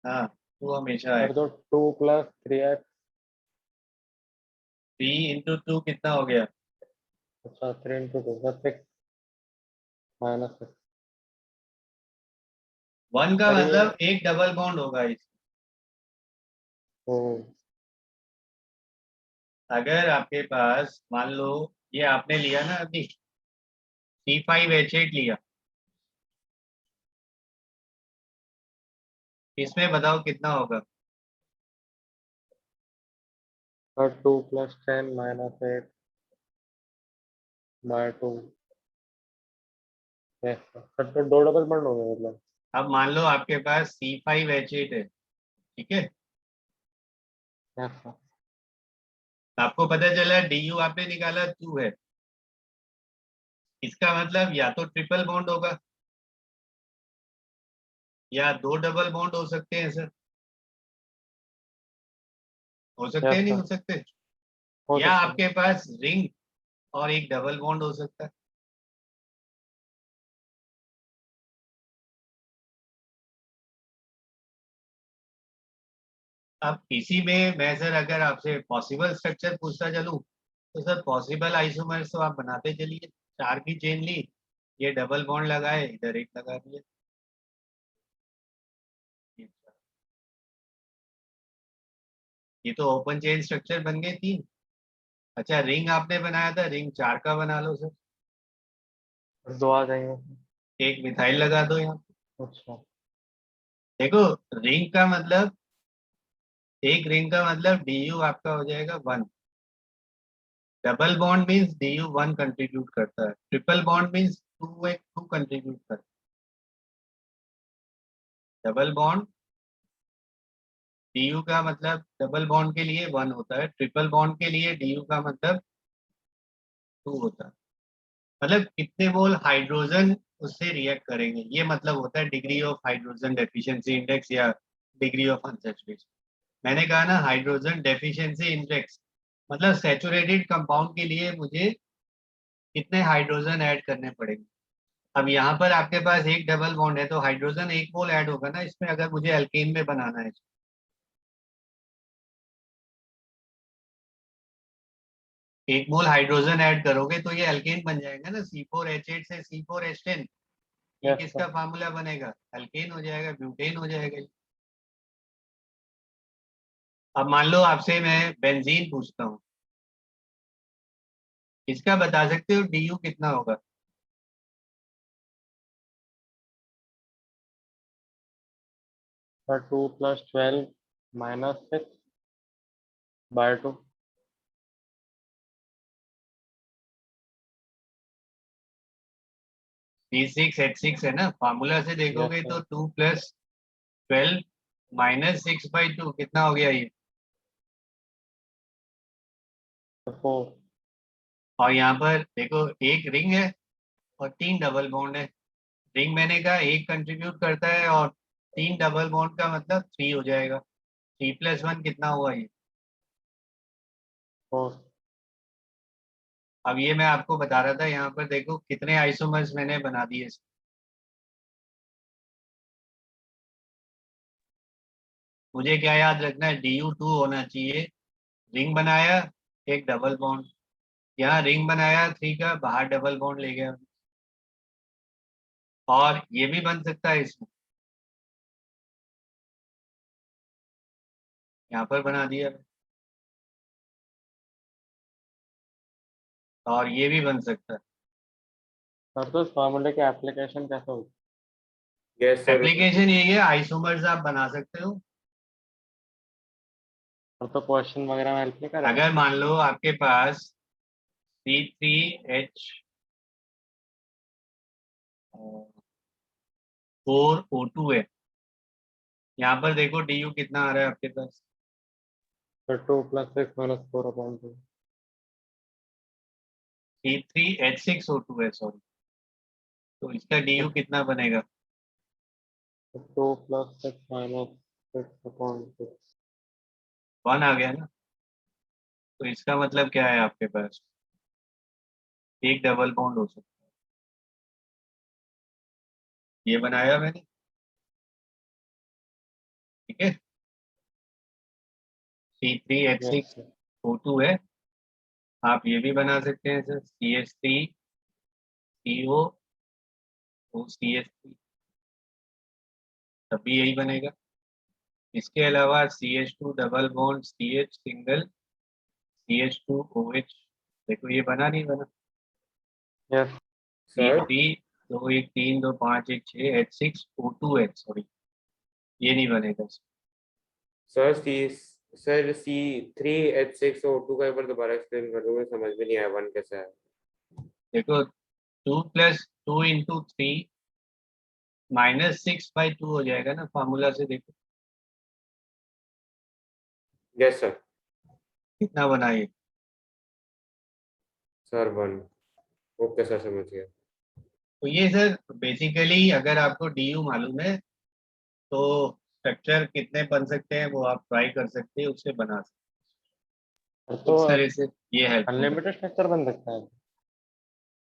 हाँ, तो हमेशा है। सर तो 2 + 3x। 3 × 2 कितना हो गया? अच्छा, 3 × 2 सर 6 -6। 1 का सर ये मतलब एक डबल बॉन्ड होगा इस। ओ, अगर आपके पास मान लो ये आपने लिया ना अभी, C5H8 लिया, इसमें बताओ कितना होगा? Sir 2 + 10 -8 bye 2। यस सर, तो 2 डबल बॉन्ड हो गए मतलब? अब मान लो आपके पास C5H8 है, ठीक है? Yes sir. आपको पता चला DU आपने निकाला 2 है, इसका मतलब या तो ट्रिपल बॉन्ड होगा या 2 डबल बॉन्ड हो सकते हैं सर। हो सकते हैं, यस नहीं सर, हो सकते? हो या सकता है। आपके पास रिंग और एक डबल बॉन्ड हो सकता है। अब इसी में मैं सर अगर आपसे पॉसिबल स्ट्रक्चर पूछता चलूं तो सर पॉसिबल आइसोमर्स तो आप बनाते चलिए। 4 की चेन ली, ये डबल बॉन्ड लगाए, इधर एक लगा दिया। ये तो ओपन चेन स्ट्रक्चर बन गए 3। अच्छा रिंग आपने बनाया था, रिंग 4 का बना लो सर, और 2 आ जाएंगे। एक मिथाइल लगा दो यहाँ। अच्छा, देखो रिंग का मतलब, एक रिंग का मतलब DU आपका हो जाएगा 1। Double bond means DU 1 contribute करता है, ट्रिपल बॉन्ड मीन्स 2 कंट्रीब्यूट करता है। डबल बॉन्ड DU का मतलब डबल बॉन्ड के लिए 1 होता है, ट्रिपल बॉन्ड के लिए DU का मतलब 2 होता है। मतलब कितने मोल हाइड्रोजन उससे रिएक्ट करेंगे, ये मतलब होता है degree of hydrogen deficiency index या डिग्री ऑफ अनसैचुरेशन। मैंने कहा ना हाइड्रोजन डेफिशिएंसी इंडेक्स मतलब सैचुरेटेड कंपाउंड के लिए मुझे कितने हाइड्रोजन ऐड करने पड़ेंगे। अब यहाँ पर आपके पास एक डबल बॉन्ड है तो हाइड्रोजन 1 मोल ऐड होगा ना इसमें, अगर मुझे अल्केन में बनाना है। 1 मोल हाइड्रोजन ऐड करोगे तो ये अल्केन बन जाएगा ना, C4H8 से C4H10। ये यस किसका सर। फार्मूला बनेगा, अल्केन हो जाएगा, ब्यूटेन हो जाएगा। अब मान लो आपसे मैं बेंजीन पूछता हूँ, इसका बता सकते हो DU कितना होगा। सर 2 + 12 - 6/2। C6H6 है ना, फार्मूला से यस देखोगे सर। तो 2 + 12 - 6/2 कितना हो गया ये। 4। और यहाँ पर देखो एक रिंग है और 3 डबल बॉन्ड है। रिंग मैंने कहा 1 कंट्रीब्यूट करता है और 3 डबल बॉन्ड का मतलब 3 हो जाएगा। 3 + 1 कितना हुआ ये। 4। अब ये मैं आपको बता रहा था, यहाँ पर देखो कितने आइसोमर्स मैंने बना दिए। मुझे क्या याद रखना है, DU2 होना चाहिए। रिंग बनाया, एक डबल बॉन्ड, यहाँ रिंग बनाया 3 का, बाहर डबल बॉन्ड ले गया। और ये भी बन सकता है इसमें, यहाँ पर बना दिया। और ये भी बन सकता है। सर तो इस फार्मूले की एप्लीकेशन कैसे होगी? Yes sir. एप्लीकेशन यही है, आइसोमर्स आप बना सकते हो। सर तो क्वेश्चन वगैरह में हेल्प नहीं करेगा? अगर मान लो आपके पास C3H4O2 है, यहाँ पर देखो DU कितना आ रहा है आपके पास। सर 2 + 6 - 4/2। C3H6O2 है सॉरी, तो इसका DU कितना बनेगा। 2 + 6 - 6/6। 1 आ गया ना, तो इसका मतलब क्या है आपके पास, एक डबल बॉन्ड हो सकता है। ये बनाया मैंने, ठीक है। Yes sir. C3H6O2 है। आप ये भी बना सकते हैं सर, CH3COOCH3, तब भी यही बनेगा। इसके अलावा CH2 double bond CH single CH2OH, देखो ये बना नहीं बना। Yes sir C3 2 1 3 2 5 1 6 H6O2H, sorry ये नहीं बनेगा। सर C3H6O2 का एक बार दोबारा एक्सप्लेन कर दूंगा, समझ में नहीं आया 1 कैसा है। देखो 2 + 2 × 3 -6/2 हो जाएगा ना, फार्मूला से देखो यस सर। कितना बना ये। सर 1। ओके सर, समझ गया। तो ये सर बेसिकली अगर आपको DU मालूम है तो स्ट्रक्चर कितने बन सकते हैं वो आप ट्राई कर सकते हैं, उससे बना सकते सर हैं। तो इस तरह से ये हेल्पफुल है। अनलिमिटेड स्ट्रक्चर बन सकता है?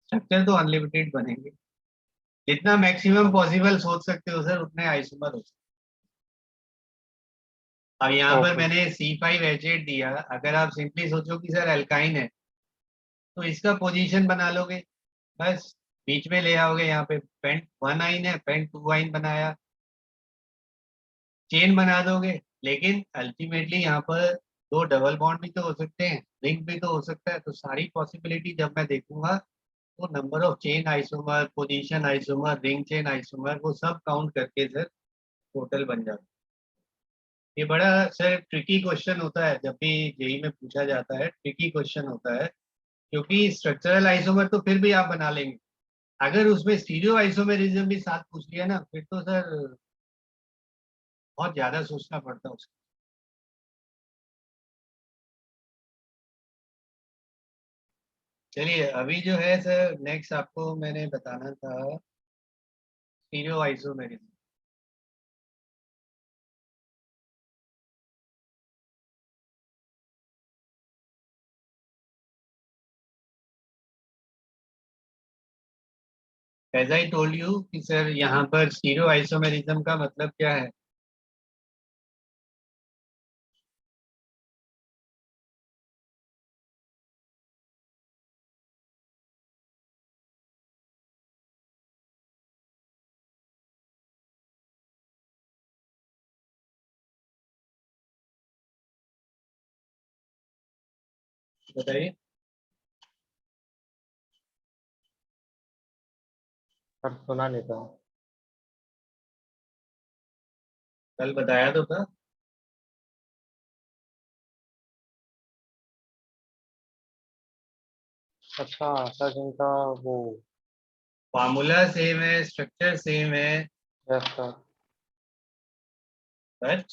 स्ट्रक्चर तो अनलिमिटेड बनेंगे, जितना मैक्सिमम पॉसिबल सोच सकते हो सर उतने आइसोमर हो सकते हैं। अब यहाँ पर ओके। मैंने C5H8 दिया, अगर आप सिंपली सोचो कि सर अल्काइन है तो इसका पोजीशन बना लोगे, बस बीच में ले आओगे। यहाँ पे पेंट 1 आइन है, पेंट 2 आइन बनाया, चेन बना दोगे। लेकिन अल्टीमेटली यहाँ पर दो डबल बॉन्ड भी तो हो सकते हैं, रिंग भी तो हो सकता है। तो सारी पॉसिबिलिटी जब मैं देखूंगा तो number of chain isomer, position isomer, ring chain isomer, वो सब काउंट करके सर टोटल बन जाता है। ये बड़ा सर ट्रिकी क्वेश्चन होता है, जब भी जेई में पूछा जाता है ट्रिकी क्वेश्चन होता है, क्योंकि स्ट्रक्चरल आइसोमर तो फिर भी आप बना लेंगे, अगर उसमें स्टीरियो आइसोमेरिज्म भी साथ पूछ लिया ना, फिर तो सर बहुत ज्यादा सोचना पड़ता है उसको। चलिए अभी जो है सर नेक्स्ट आपको मैंने बताना था stereo isomerism. As I told you कि सर यहाँ पर स्टीरियो आइसोमेरिज्म का मतलब क्या है? बताइए। सर सुना नहीं था। कल बताया तो था। अच्छा सर जिनका वो। फॉर्मूला सेम है, स्ट्रक्चर सेम है, यस सर। बट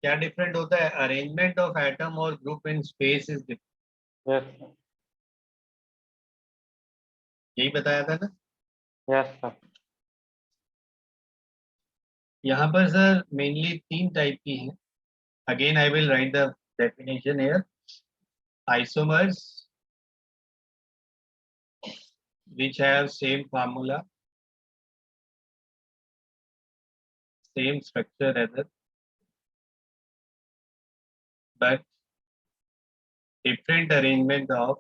क्या डिफरेंट होता है? अरेंजमेंट ऑफ एटम और group in space is different. Yes sir. यही बताया था ना। Yes sir. यहाँ पर सर मेनली तीन टाइप की है। Again I will write the definition here. Isomers which have same formula, same structure rather, but different arrangement of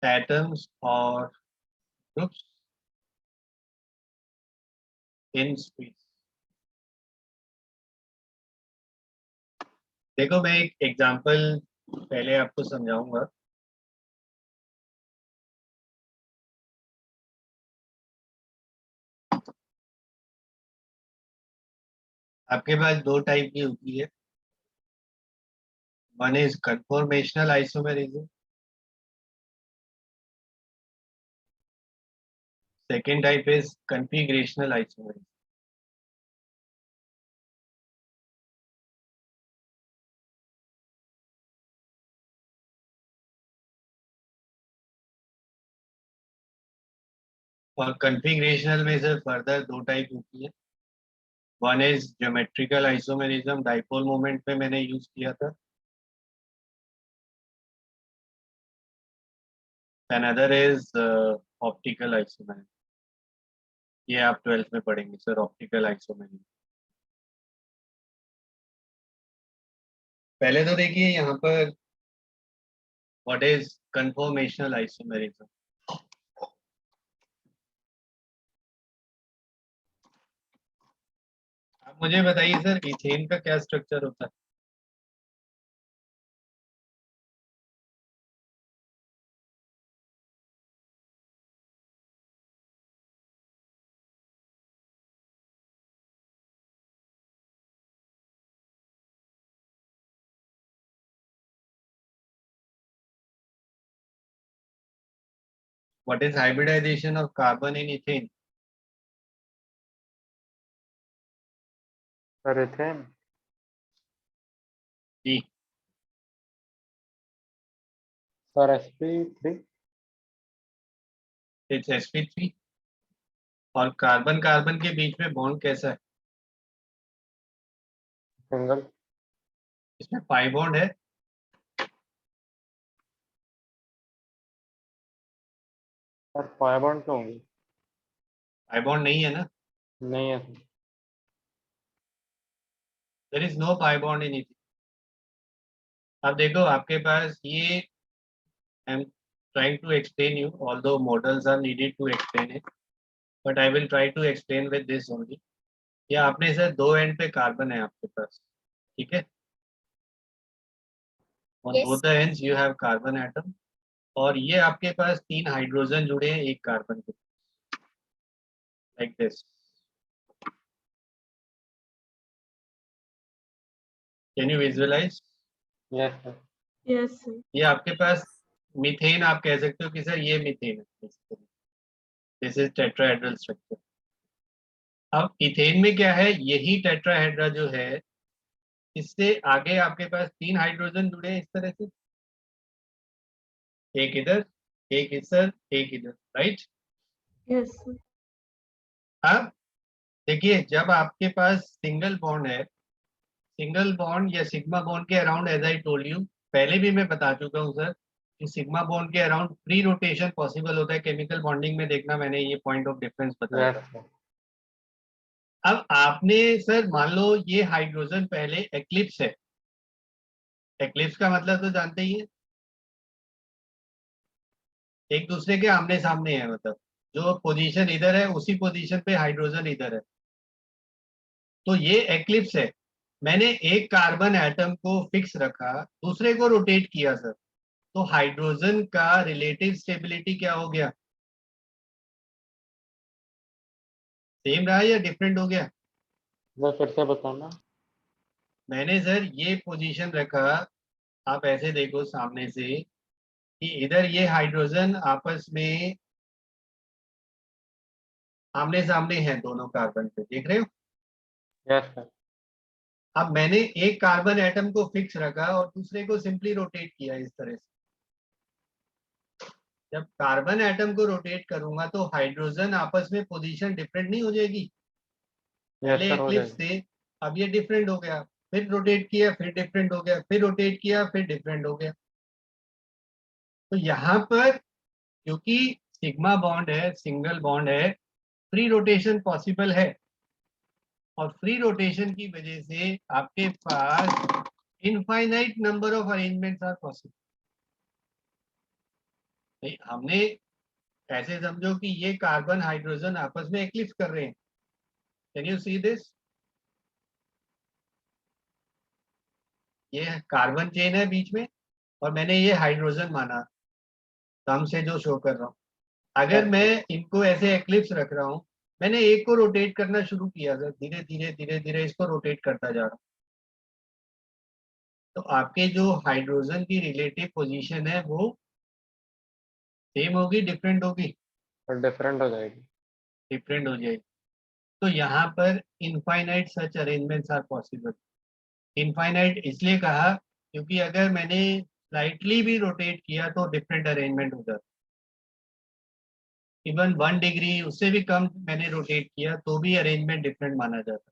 atoms or groups in space. देखो मैं एक एग्जांपल पहले आपको समझाऊंगा। आपके पास दो टाइप की होती है, one is conformational isomerism, second type is configurational isomerism. और कन्फिगरेशनल में से फर्दर दो टाइप होती है, one is geometrical isomerism, dipole moment पे मैंने यूज किया था, अनदर इज ऑप्टिकल आइसोमेरिज्म। ये आप 12th में पढ़ेंगे सर, ऑप्टिकल आइसोमेरिज्म। पहले तो देखिए यहाँ पर व्हाट इज कन्फॉर्मेशनल आइसोमेरिज्म। आप मुझे बताइए सर इथेन का क्या स्ट्रक्चर होता है? What is hybridisation of carbon in ethane? Sir ethane. जी। Sir sp3। It's sp3। और कार्बन कार्बन के बीच में बॉन्ड कैसा है? सिंगल। इसमें पाई बॉन्ड है? सर पाई बॉन्ड क्यों होंगे? पाई बॉन्ड नहीं है ना। नहीं है sir. There is no pi bond in ethane. अब देखो आपके पास ये trying to explain you, although models are needed to explain it, but I will try to explain with this only. ये आपने सर दो एंड पे कार्बन है आपके पास, ठीक है? On Yes. both the ends you have carbon atom, और ये आपके पास 3 हाइड्रोजन जुड़े हैं एक कार्बन के, like this. Can you visualize? Yes, sir. Yes, sir. ये आपके पास मीथेन, आप कह सकते हो कि सर ये मीथेन है, दिस इज टेट्राहेड्रल स्ट्रक्चर। अब इथेन में क्या है, यही टेट्राहेड्रा जो है, इससे आगे आपके पास 3 हाइड्रोजन जुड़े हैं इस तरह से, एक इधर, एक इधर, एक इधर, राइट? Yes, sir. अब देखिए, जब आपके पास सिंगल बॉन्ड है, सिंगल बॉन्ड या सिग्मा बॉन्ड के around, as I told you, पहले भी मैं बता चुका हूँ सर कि सिग्मा बॉन्ड के अराउंड फ्री रोटेशन पॉसिबल होता है। केमिकल बॉन्डिंग में देखना, मैंने ये पॉइंट ऑफ डिफरेंस बताया Yes, था। sir. अब आपने सर मान लो ये हाइड्रोजन पहले एक्लिप्स है, एक्लिप्स का मतलब तो जानते ही है, एक दूसरे के आमने सामने है, मतलब जो पोजीशन इधर है उसी पोजीशन पे हाइड्रोजन इधर है, तो ये एक्लिप्स है। मैंने एक कार्बन एटम को फिक्स रखा, दूसरे को रोटेट किया सर, तो हाइड्रोजन का रिलेटिव स्टेबिलिटी क्या हो गया? सेम रहा या डिफरेंट हो गया? मैं फिर से बताना। मैंने सर ये पोजीशन रखा, आप ऐसे देखो सामने से कि इधर ये हाइड्रोजन आपस में आमने सामने हैं दोनों कार्बन पे, देख रहे हो? Yes, sir. अब मैंने एक कार्बन एटम को फिक्स रखा और दूसरे को सिंपली रोटेट किया इस तरह से। जब कार्बन एटम को रोटेट करूंगा तो हाइड्रोजन आपस में पोजीशन डिफरेंट नहीं हो जाएगी? Yes, पहले sir, हो एक्लिप्स जाएगी। थे, अब ये डिफरेंट हो गया, फिर रोटेट किया, फिर डिफरेंट हो गया, फिर रोटेट किया, फिर डिफरेंट हो गया। तो यहाँ पर क्योंकि सिग्मा बॉन्ड है, सिंगल बॉन्ड है, फ्री रोटेशन पॉसिबल है, और फ्री रोटेशन की वजह से आपके पास infinite number of arrangements are possible. हमने ऐसे समझो कि ये कार्बन हाइड्रोजन आपस में एक्लिप्स कर रहे हैं, कैन यू सी दिस? ये कार्बन चेन है बीच में और मैंने ये हाइड्रोजन माना, कम से जो शो कर रहा हूँ। अगर मैं इनको ऐसे एक्लिप्स रख रहा हूँ, मैंने एक को रोटेट करना शुरू किया सर, धीरे धीरे धीरे धीरे इसको रोटेट करता जा रहा हूँ, तो आपके जो हाइड्रोजन की रिलेटिव पोजीशन है वो सेम होगी, डिफरेंट होगी? और डिफरेंट हो जाएगी। डिफरेंट हो जाएगी। तो यहाँ पर infinite such arrangements are possible. Infinite इसलिए कहा क्योंकि अगर मैंने स्लाइटली भी रोटेट किया तो डिफरेंट अरेंजमेंट हो जाता, इवन 1 डिग्री उससे भी कम मैंने रोटेट किया तो भी अरेंजमेंट डिफरेंट माना जाता।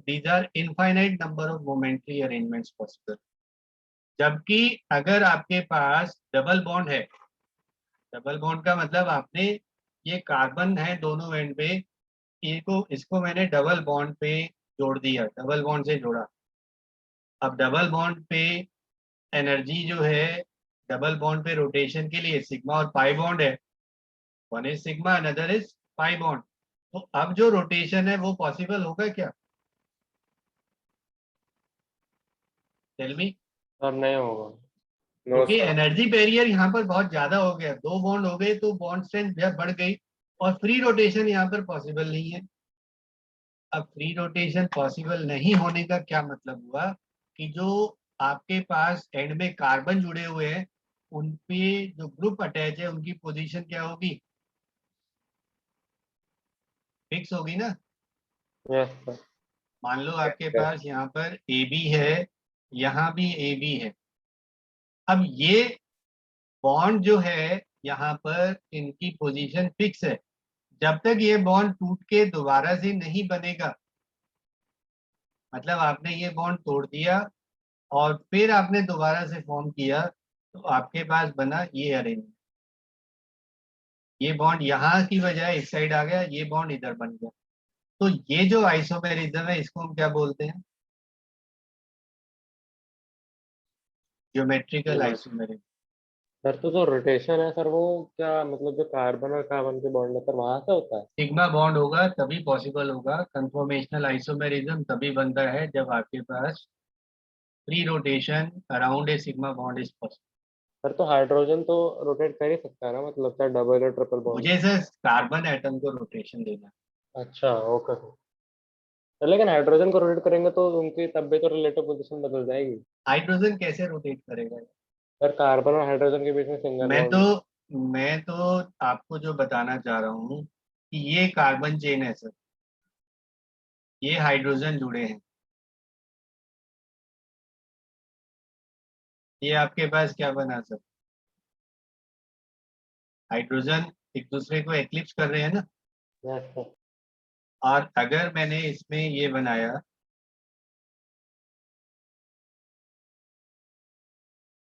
These are infinite number of momentary arrangements possible. जबकि अगर आपके पास डबल बॉन्ड है, डबल बॉन्ड का मतलब आपने ये कार्बन है दोनों एंड पे, इसको मैंने डबल बॉन्ड पे जोड़ दिया, डबल बॉन्ड से जोड़ा। अब डबल बॉन्ड पे एनर्जी जो है, डबल बॉन्ड पे रोटेशन के लिए सिग्मा और पाई बॉन्ड है, one is sigma another is pi bond, तो अब जो रोटेशन है वो पॉसिबल होगा क्या? Tell me. सर नहीं होगा। नो क्योंकि सर। एनर्जी बैरियर यहाँ पर बहुत ज्यादा हो गया, 2 बॉन्ड हो गए तो बॉन्ड स्ट्रेंथ बढ़ गई, और फ्री रोटेशन यहाँ पर पॉसिबल नहीं है। अब फ्री रोटेशन पॉसिबल नहीं होने का क्या मतलब हुआ कि जो आपके पास एंड में कार्बन जुड़े हुए हैं उन पे जो ग्रुप अटैच है उनकी पोजीशन क्या होगी? फिक्स होगी ना। Yes sir. मान लो आपके पास यहाँ पर ए बी है, यहाँ भी ए बी है। अब ये बॉन्ड जो है यहाँ पर इनकी पोजीशन फिक्स है, जब तक ये बॉन्ड टूट के दोबारा से नहीं बनेगा, मतलब आपने ये बॉन्ड तोड़ दिया और फिर आपने दोबारा से फॉर्म किया, तो आपके पास बना ये अरेंजमेंट। ये बॉन्ड यहाँ की बजाय इस साइड आ गया, ये बॉन्ड इधर बन गया। तो ये जो आइसोमेरिज्म है इसको हम क्या बोलते हैं? Geometrical isomerism. सर तो जो रोटेशन है सर वो क्या मतलब जो कार्बन और कार्बन के बॉन्ड है सर वहां से होता है? सिग्मा बॉन्ड होगा तभी पॉसिबल होगा, कंफर्मेशनल आइसोमेरिज्म तभी बनता है जब आपके पास free rotation around a sigma bond is possible. Sir तो हाइड्रोजन तो रोटेट कर ही सकता है ना, मतलब चाहे डबल या ट्रिपल बॉन्ड। मुझे सर कार्बन एटम को रोटेशन देना। अच्छा ओके सर, लेकिन हाइड्रोजन को रोटेट करेंगे तो उनकी तब भी तो रिलेटिव पोजीशन बदल जाएगी। हाइड्रोजन कैसे रोटेट करेगा? सर कार्बन और हाइड्रोजन के बीच में सिंगल मैं तो बॉन्ड। मैं तो आपको जो बताना चाह रहा हूँ कि ये कार्बन चेन है सर, ये हाइड्रोजन जुड़े हैं, ये आपके पास क्या बना सर? हाइड्रोजन एक दूसरे को एक्लिप्स कर रहे हैं ना। Yes sir. और अगर मैंने इसमें ये बनाया,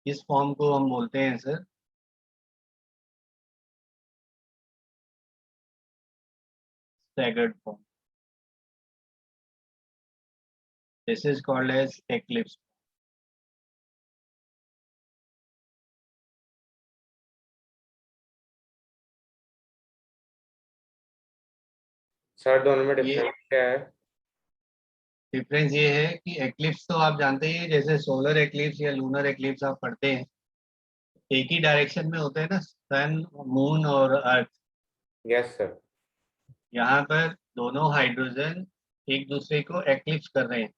इस फॉर्म को हम बोलते हैं sir staggered form, this is called as eclipse. Sir दोनों में ये डिफरेंस क्या है? डिफरेंस ये है कि एक्लिप्स तो आप जानते ही हैं, जैसे सोलर एक्लिप्स या लूनर एक्लिप्स आप पढ़ते हैं, एक ही डायरेक्शन में होते हैं ना, सन मून और अर्थ। Yes sir. यहाँ पर दोनों हाइड्रोजन एक दूसरे को एक्लिप्स कर रहे हैं,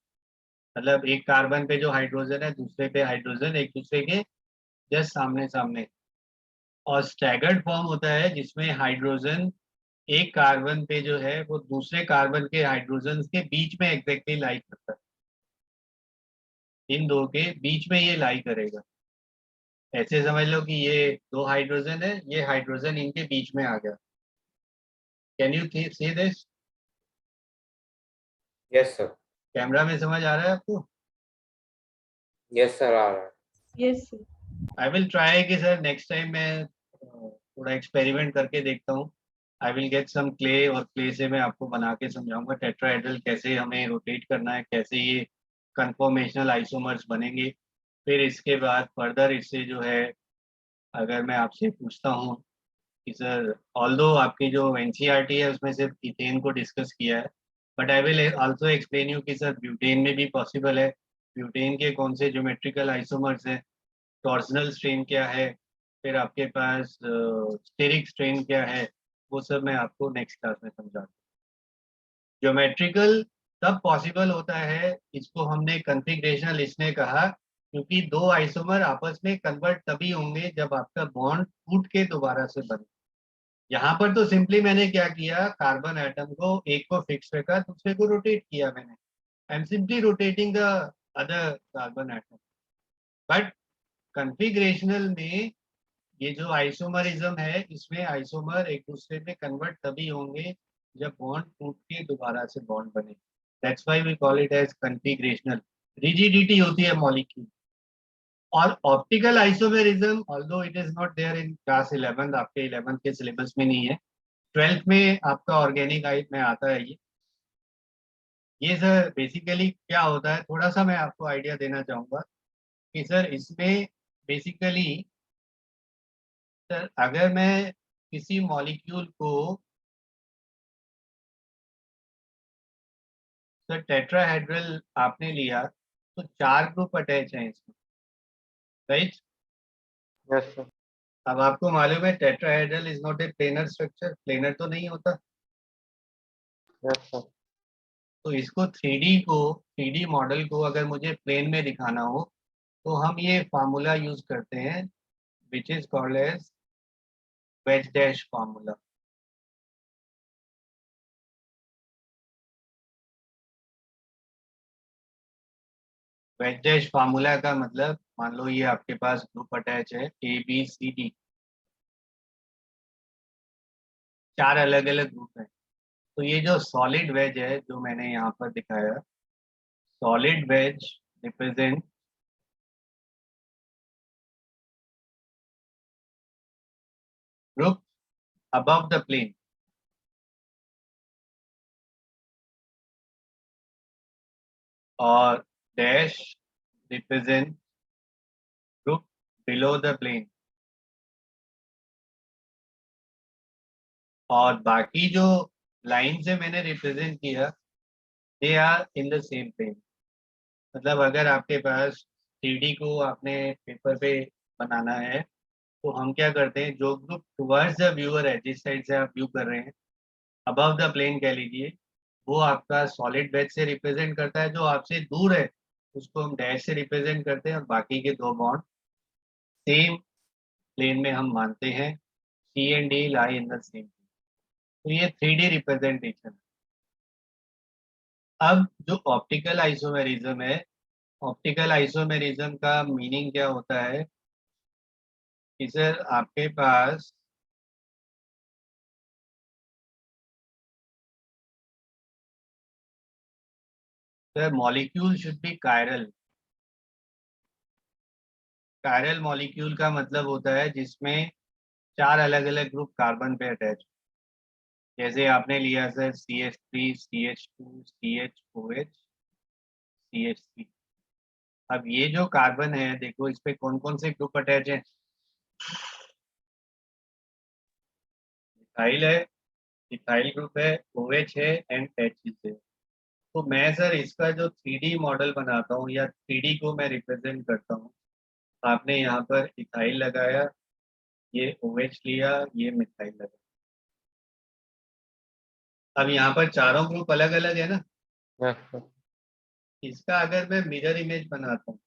मतलब एक कार्बन पे जो हाइड्रोजन है दूसरे पे हाइड्रोजन एक दूसरे के जस्ट सामने सामने। और स्टैगर्ड फॉर्म होता है जिसमें हाइड्रोजन एक कार्बन पे जो है वो दूसरे कार्बन के हाइड्रोजन के बीच में एग्जैक्टली लाई करता है, इन दो के बीच में ये लाई करेगा। ऐसे समझ लो कि ये दो हाइड्रोजन है, ये हाइड्रोजन इनके बीच में आ गया। Can you see this? Yes sir. Camera में समझ आ रहा है आपको? यस सर आ रहा है। Yes sir. I will try कि सर नेक्स्ट टाइम मैं थोड़ा एक्सपेरिमेंट करके देखता हूँ। I will get some clay और क्ले से मैं आपको बना के समझाऊंगा टेट्राहेड्रल कैसे हमें रोटेट करना है, कैसे ये कंफर्मेशनल आइसोमर्स बनेंगे। फिर इसके बाद फर्दर इससे जो है, अगर मैं आपसे पूछता हूँ कि सर ऑल्दो आपकी जो एनसीईआरटी है उसमें सिर्फ इथेन को डिस्कस किया है, but I will also explain you कि सर ब्यूटेन में भी पॉसिबल है, ब्यूटेन के कौन से ज्योमेट्रिकल आइसोमर्स हैं, टॉर्सनल स्ट्रेन क्या है, फिर आपके पास स्टेरिक स्ट्रेन क्या है, वो सब मैं आपको नेक्स्ट क्लास में समझाऊंगा। ज्योमेट्रिकल तब पॉसिबल होता है, इसको हमने कॉन्फ़िगरेशनल इसने कहा क्योंकि दो आइसोमर आपस में कन्वर्ट तभी होंगे जब आपका बॉन्ड टूट के दोबारा से बने। यहाँ पर तो सिंपली मैंने क्या किया, कार्बन एटम को एक को फिक्स रखा, दूसरे को रोटेट किया मैंने। I am simply rotating the other carbon atom. But configurational में ये जो आइसोमरिज्म है, इसमें आइसोमर एक दूसरे में कन्वर्ट तभी होंगे जब बॉन्ड टूट के दोबारा से बॉन्ड बने। That's why we call it as configurational. Rigidity होती है मॉलिक्यूल। और optical isomerism although it is not there in class 11, आपके 11th के सिलेबस में नहीं है, 12th में आपका ऑर्गेनिक आइट में आता है ये सर बेसिकली क्या होता है, थोड़ा सा मैं आपको आइडिया देना चाहूँगा कि सर इसमें बेसिकली सर अगर मैं किसी मॉलिक्यूल को, सर टेट्राहेड्रल आपने लिया तो चार ग्रुप अटैच हैं इसमें, राइट? Yes sir. अब आपको मालूम है tetrahedral is not a planar structure, planar तो नहीं होता। Yes sir. तो इसको 3D मॉडल को अगर मुझे प्लेन में दिखाना हो तो हम ये फार्मूला यूज करते हैं which is called as wedge dash formula. Wedge dash formula का मतलब, मान लो ये आपके पास ग्रुप अटैच है ABCD, चार अलग अलग ग्रुप हैं। तो ये जो सॉलिड वेज है जो मैंने यहाँ पर दिखाया, solid wedge represent group above the plane, और dash represent group below the plane। और बाकी जो लाइन से मैंने रिप्रेजेंट किया they are in the same plane. मतलब अगर आपके पास 3D को आपने पेपर पे बनाना है तो हम क्या करते हैं, जो ग्रुप टुवर्ड्स द व्यूअर है, जिस साइड से आप व्यू कर रहे हैं, अबव द प्लेन कह लीजिए, वो आपका सॉलिड वेज से रिप्रेजेंट करता है। जो आपसे दूर है उसको हम डैश से रिप्रेजेंट करते हैं, और बाकी के दो बॉन्ड सेम प्लेन में हम मानते हैं, C and D lie in the same. तो ये 3D रिप्रेजेंटेशन है। अब जो ऑप्टिकल आइसोमेरिज्म है, ऑप्टिकल आइसोमेरिज्म का मीनिंग क्या होता है कि सर आपके पास sir molecule should be chiral. Chiral molecule का मतलब होता है जिसमें 4 अलग अलग ग्रुप कार्बन पे अटैच। जैसे आपने लिया sir CH3 CH2 CHOH CH3। अब ये जो कार्बन है, देखो इस पे कौन कौन से ग्रुप अटैच है। इथाइल है, इथाइल ग्रुप है, OH है एंड H है। तो मैं सर इसका जो 3D मॉडल बनाता हूँ या 3D को मैं रिप्रेजेंट करता हूँ, आपने यहाँ पर इथाइल लगाया, ये OH लिया, ये मिथाइल लगाया। अब यहाँ पर चारों ग्रुप अलग अलग है ना। Yes sir. इसका अगर मैं मिरर इमेज बनाता हूँ,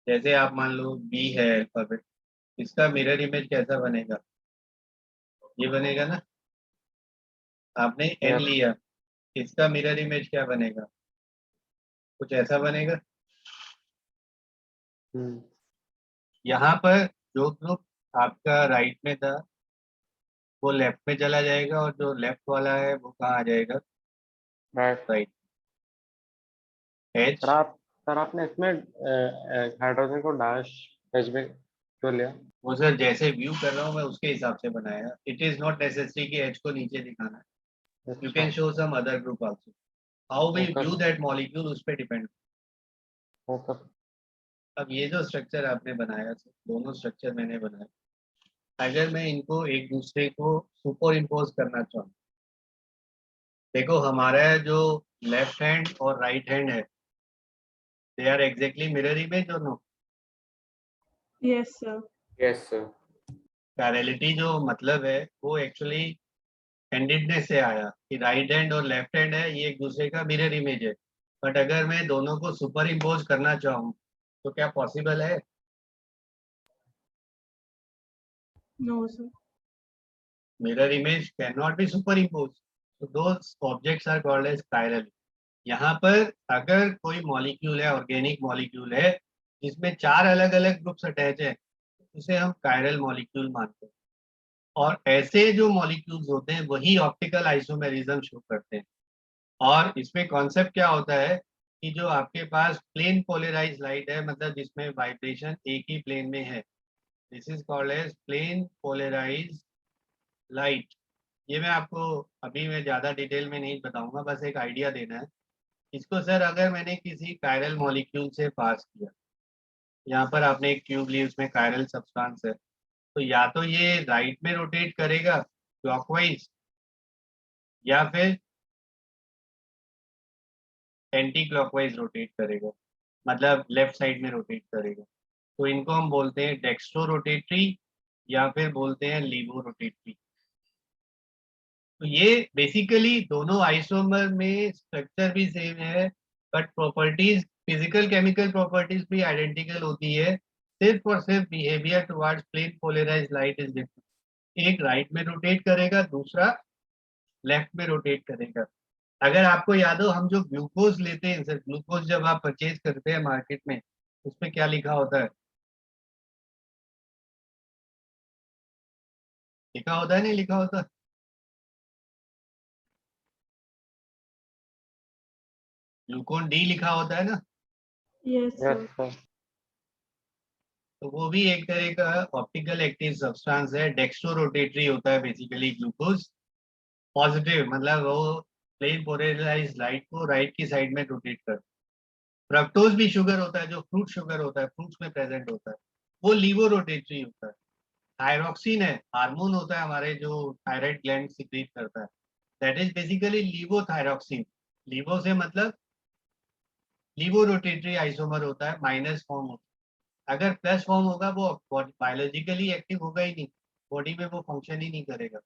जैसे आप मान लो B है अल्फाबेट, इसका मिरर इमेज कैसा बनेगा, ये बनेगा ना। आपने N यस। लिया, इसका मिरर इमेज क्या बनेगा, कुछ ऐसा बनेगा। यहाँ पर जो ग्रुप आपका राइट में था वो लेफ्ट में चला जाएगा, और जो लेफ्ट वाला है वो कहाँ आ जाएगा, राइट। राइट। H सर आपने इसमें हाइड्रोजन को डैश एच में क्यों लिया? वो सर जैसे व्यू कर रहा हूँ मैं उसके हिसाब से बनाया। इट इज नॉट नेसेसरी कि H को नीचे दिखाना है। यू अच्छा। Can show some other group also. How we okay view that molecule उस पर डिपेंड। ओके। अब ये जो स्ट्रक्चर आपने बनाया, दोनों स्ट्रक्चर मैंने बनाया, अगर मैं इनको एक दूसरे को सुपर इम्पोज करना चाहूँ, देखो हमारा जो लेफ्ट हैंड और राइट हैंड है, they are exactly mirror image और no. Yes, sir. Yes sir. पैरेलिटी जो मतलब है वो एक्चुअली हैंडेडनेस से आया कि राइट हैंड और लेफ्ट हैंड है, ये एक दूसरे का मिरर इमेज है। बट अगर मैं दोनों को सुपर इम्पोज करना चाहूँ तो क्या पॉसिबल है? No, sir. Mirror image can not be superimpose, तो those objects are called as chiral. यहाँ पर अगर कोई मॉलिक्यूल है, ऑर्गेनिक मॉलिक्यूल है जिसमें 4 अलग अलग ग्रुप्स अटैच है, उसे हम कायरल मॉलिक्यूल मानते हैं। और ऐसे जो मॉलिक्यूल्स होते हैं वही ऑप्टिकल आइसोमेरिज्म शो करते हैं। और इसमें कॉन्सेप्ट क्या होता है कि जो आपके पास प्लेन पोलराइज लाइट है, मतलब जिसमें वाइब्रेशन एक ही प्लेन में है, this is called as plane polarise light. ये मैं आपको अभी मैं ज़्यादा डिटेल में नहीं बताऊंगा, बस एक आइडिया देना है इसको। सर अगर मैंने किसी कायरल मॉलिक्यूल से पास किया, यहाँ पर आपने एक ट्यूब ली, उसमें कायरल सब्सटेंस है, तो या तो ये राइट में रोटेट करेगा क्लॉकवाइज, या फिर एंटी क्लॉकवाइज रोटेट करेगा, मतलब लेफ्ट साइड में रोटेट करेगा। तो इनको हम बोलते हैं डेक्स्ट्रो रोटेटरी या फिर बोलते हैं लीवो रोटेटरी। तो ये बेसिकली दोनों आइसोमर में स्ट्रक्चर भी सेम है, but properties, physical chemical properties भी आइडेंटिकल होती है, सिर्फ और सिर्फ behaviour towards plane polarise light is different. एक राइट में रोटेट करेगा, दूसरा लेफ्ट में रोटेट करेगा। अगर आपको याद हो, हम जो ग्लूकोज लेते हैं सर, ग्लूकोज जब आप परचेज करते हैं मार्केट में, उस पर क्या लिखा होता है, लिखा होता है नहीं लिखा होता? ग्लूकोन डी लिखा होता है ना। Yes, yes sir. सर। तो वो भी एक तरह का ऑप्टिकल एक्टिव सब्सटेंस है, डेक्स्ट्रो रोटेटरी होता है बेसिकली ग्लूकोज। पॉजिटिव मतलब वो प्लेन पोलराइज लाइट को राइट की साइड में रोटेट कर। फ्रक्टोज भी शुगर होता है, जो फ्रूट शुगर होता है, फ्रूट्स में प्रेजेंट होता है, वो लीवो रोटेटरी होता है। थायरॉक्सिन है, हार्मोन होता है हमारे जो थायराइड ग्लैंड सिक्रीट करता है, दैट इज बेसिकली लीवोथायरॉक्सिन। लीवो से मतलब लीवो रोटेटरी आइसोमर होता है, माइनस फॉर्म होता है। अगर प्लस फॉर्म होगा वो बायोलॉजिकली एक्टिव होगा ही नहीं, बॉडी में वो फंक्शन ही नहीं करेगा।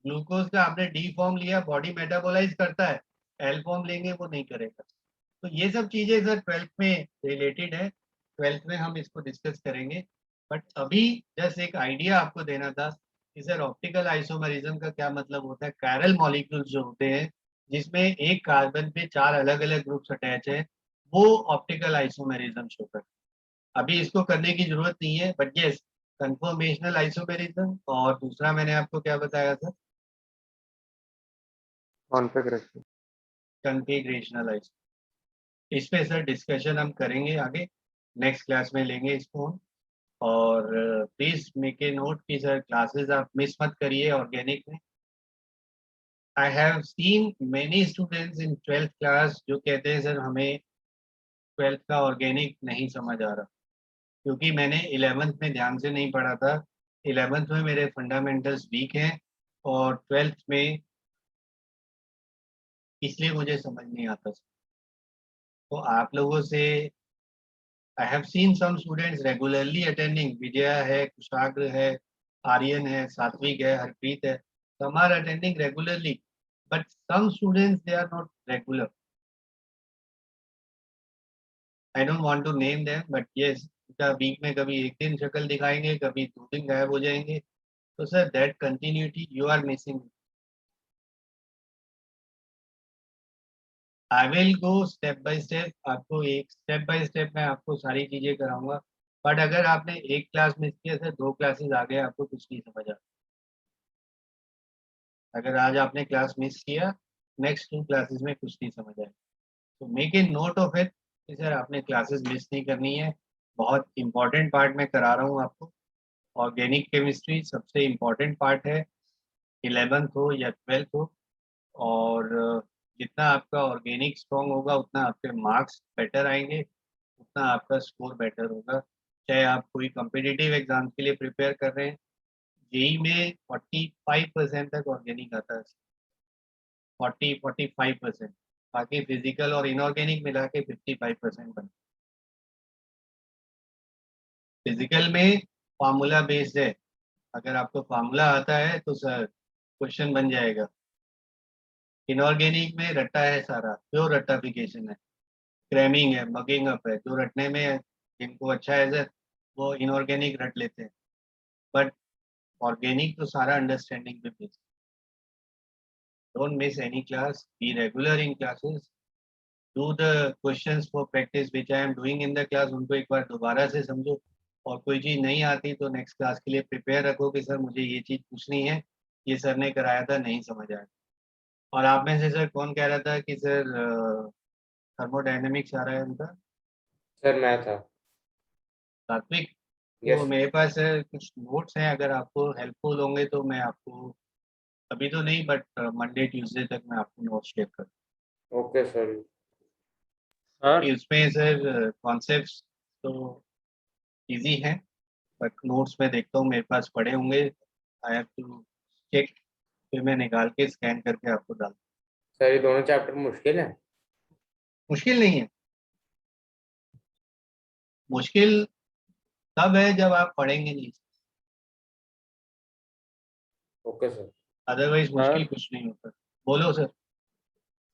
ग्लूकोज का आपने डी फॉर्म लिया, बॉडी मेटाबोलाइज करता है, एल फॉर्म लेंगे वो नहीं करेगा। तो ये सब चीजें सर 12th में रिलेटेड है, 12th में हम इसको डिस्कस करेंगे। बट अभी जस्ट एक आइडिया आपको देना था कि सर ऑप्टिकल आइसोमरिज्म का क्या मतलब होता है। कैरल मॉलिक्यूल्स जो होते हैं जिसमें एक कार्बन पे 4 अलग अलग ग्रुप्स अटैच है, वो ऑप्टिकल आइसोमरिज्म शो करते हैं। अभी इसको करने की जरूरत नहीं है, बट यस कन्फर्मेशनल आइसोमेरिज्म, और दूसरा मैंने आपको क्या बताया था, कॉन्फ़िगरेशन। Configurational iso. इस पे सर डिस्कशन हम करेंगे आगे, नेक्स्ट क्लास में लेंगे इसको हम। और प्लीज मेक ए नोट कि सर क्लासेस आप मिस मत करिए ऑर्गेनिक में। I have seen many students in 12th class जो कहते हैं सर हमें 12th का ऑर्गेनिक नहीं समझ आ रहा, क्योंकि मैंने 11th में ध्यान से नहीं पढ़ा था। 11th में मेरे फंडामेंटल्स वीक हैं और 12th में इसलिए मुझे समझ नहीं आता। तो आप लोगों से I have seen some students regularly attending. Vijaya है, कुशाग्र है, आर्यन है, सात्विक है, हरप्रीत है. Some are attending regularly, but some students they are not regular. I don't want to name them, but yes, उनका वीक में कभी एक दिन शक्ल दिखाएंगे, कभी 2 दिन गायब हो जाएंगे. तो sir that continuity you are missing. I will go step by step. आपको एक स्टेप बाय स्टेप मैं आपको सारी चीजें कराऊंगा। बट अगर आपने एक क्लास मिस किया सर 2 क्लासेस आगे आपको कुछ नहीं समझ आ। अगर आज आपने क्लास मिस किया, नेक्स्ट 2 क्लासेस में कुछ नहीं समझ आएगा। तो make a note of it कि सर आपने क्लासेस मिस नहीं करनी है। बहुत इंपॉर्टेंट पार्ट मैं करा रहा हूँ आपको। ऑर्गेनिक केमिस्ट्री सबसे इम्पॉर्टेंट पार्ट है, 11th हो या 12th हो। और जितना आपका ऑर्गेनिक स्ट्रॉन्ग होगा उतना आपके मार्क्स बेटर आएंगे, उतना आपका स्कोर बेटर होगा। चाहे आप कोई कम्पिटिटिव एग्जाम के लिए प्रिपेयर कर रहे हैं, जेई में 45% तक ऑर्गेनिक आता है, 40-45%। बाकी फिजिकल और इनऑर्गेनिक मिला के 55% बन। फिजिकल में फार्मूला बेस्ड है, अगर आपको फार्मूला आता है तो सर क्वेश्चन बन जाएगा। इनऑर्गेनिक में रट्टा है, सारा प्योर रट्टाफिकेशन है, क्रैमिंग है, मगिंग अप है। जो रटने में जिनको अच्छा है सर वो इनऑर्गेनिक रट लेते हैं, बट ऑर्गेनिक तो सारा अंडरस्टैंडिंग पे based. Don't miss any class, be regular in classes, do the questions for practice which I am doing in the class, उनको एक बार दोबारा से समझो। और कोई चीज़ नहीं आती तो नेक्स्ट क्लास के लिए प्रिपेयर रखो कि सर मुझे ये चीज़ पूछनी है, ये सर ने कराया था नहीं समझ आया। और आप में से सर कौन कह रहा था कि सर थर्मोडायनेमिक्स आ रहा है उनका? सर मैं था। सात्विक। तो यस मेरे पास कुछ नोट्स हैं, अगर आपको हेल्पफुल होंगे तो मैं आपको, अभी तो नहीं बट मंडे ट्यूसडे तक मैं आपको नोट्स शेयर कर। Okay sir. सर इसमें सर कॉन्सेप्ट्स तो इजी हैं, बट नोट्स में देखता हूँ मेरे पास पड़े होंगे, आई हैव टू चेक, फिर मैं निकाल के स्कैन करके आपको डाल। सर ये दोनों चैप्टर मुश्किल है? मुश्किल नहीं है, मुश्किल तब है जब आप पढ़ेंगे नहीं, ओके सर। अदरवाइज मुश्किल सर कुछ नहीं होता। बोलो सर।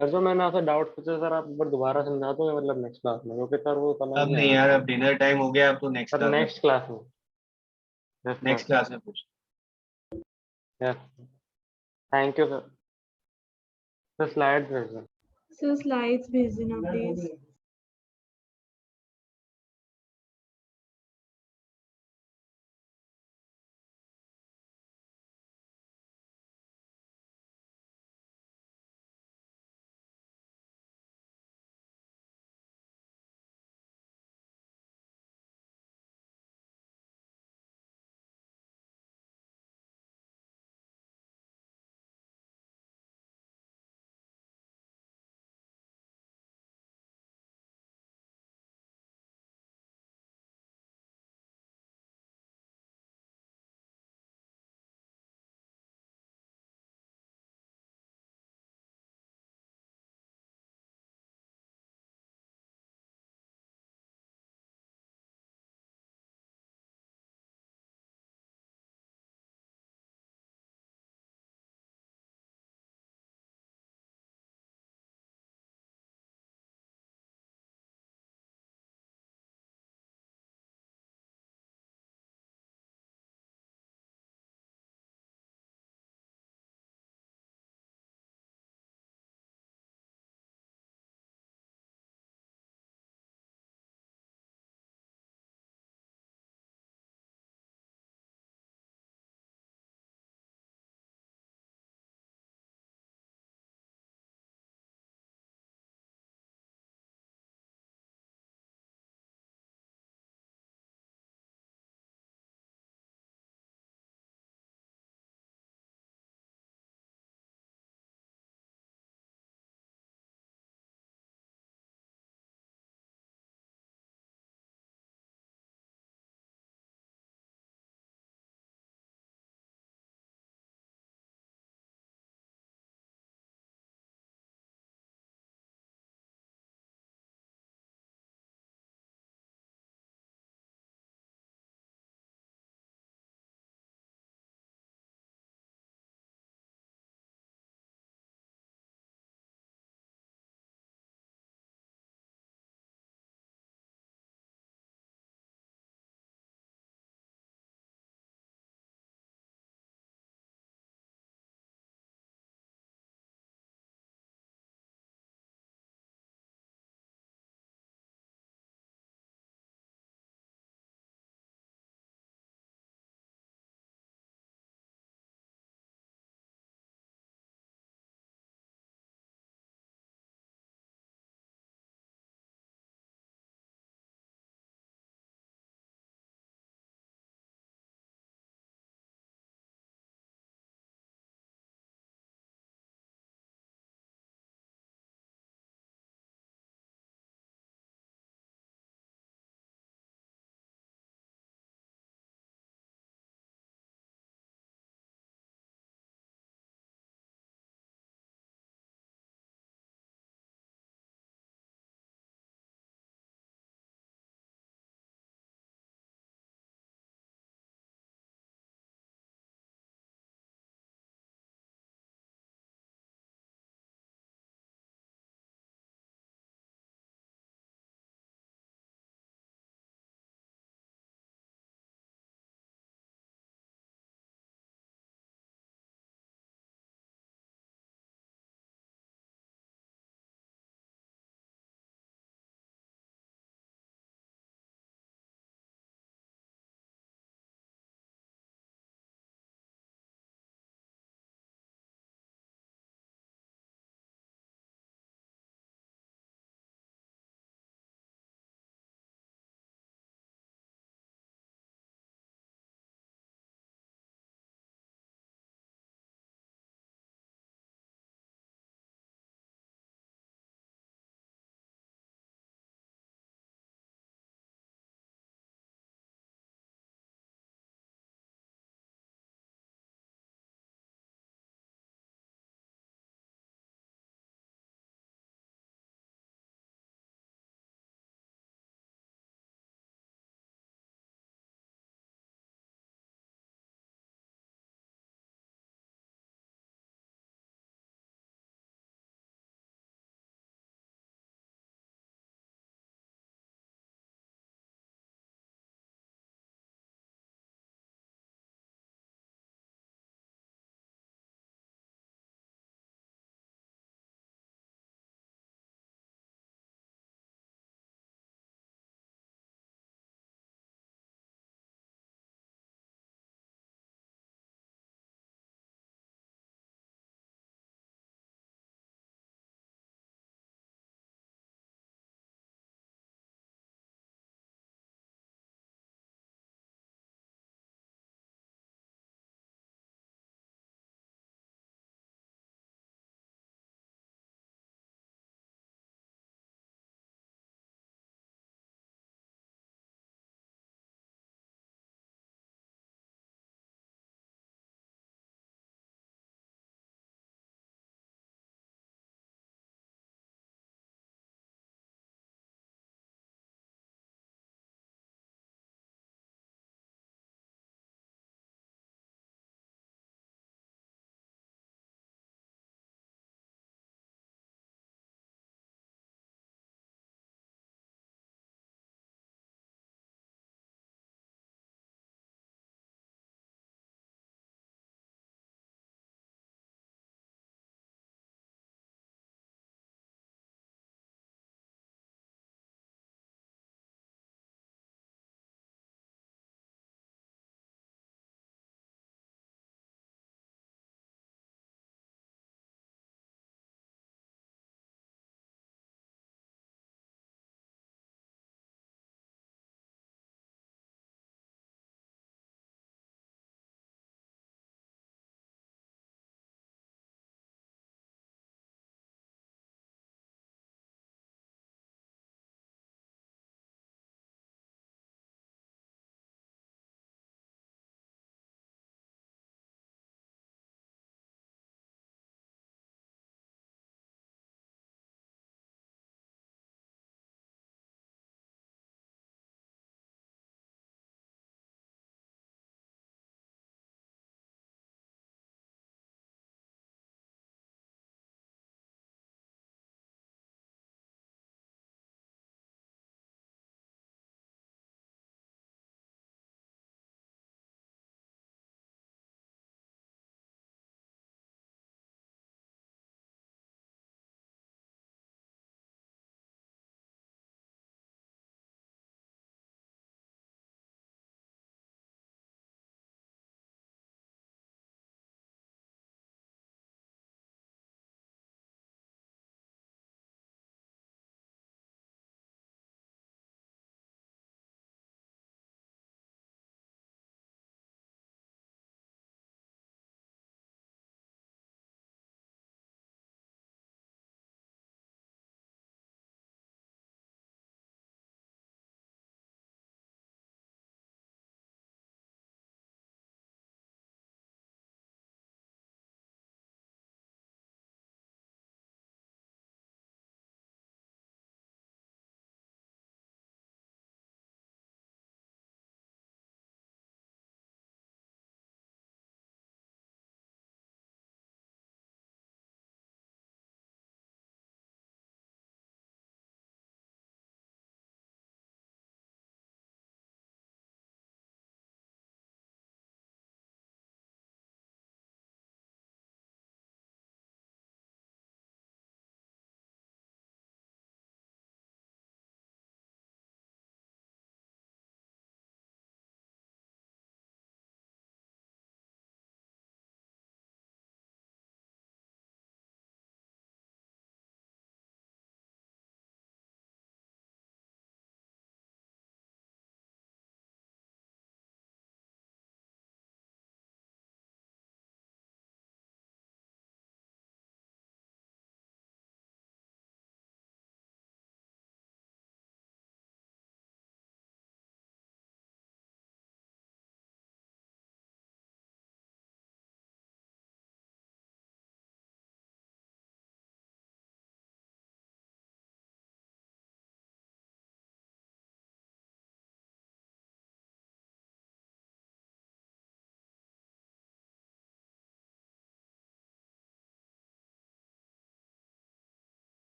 सर जो मैंने आपसे डाउट पूछा सर आप एक बार दोबारा समझा दो, मतलब नेक्स्ट क्लास में, क्योंकि सर वो समझ अब नहीं नहीं आया यार, था। अब डिनर टाइम हो गया, अब तो नेक्स्ट सर क्लास में, नेक्स्ट क्लास में। यस नेक्स्ट क्लास में पूछ। Sir, yes, thank you sir. Sir slide भेज दो। सर स्लाइड्स भेज देना प्लीज।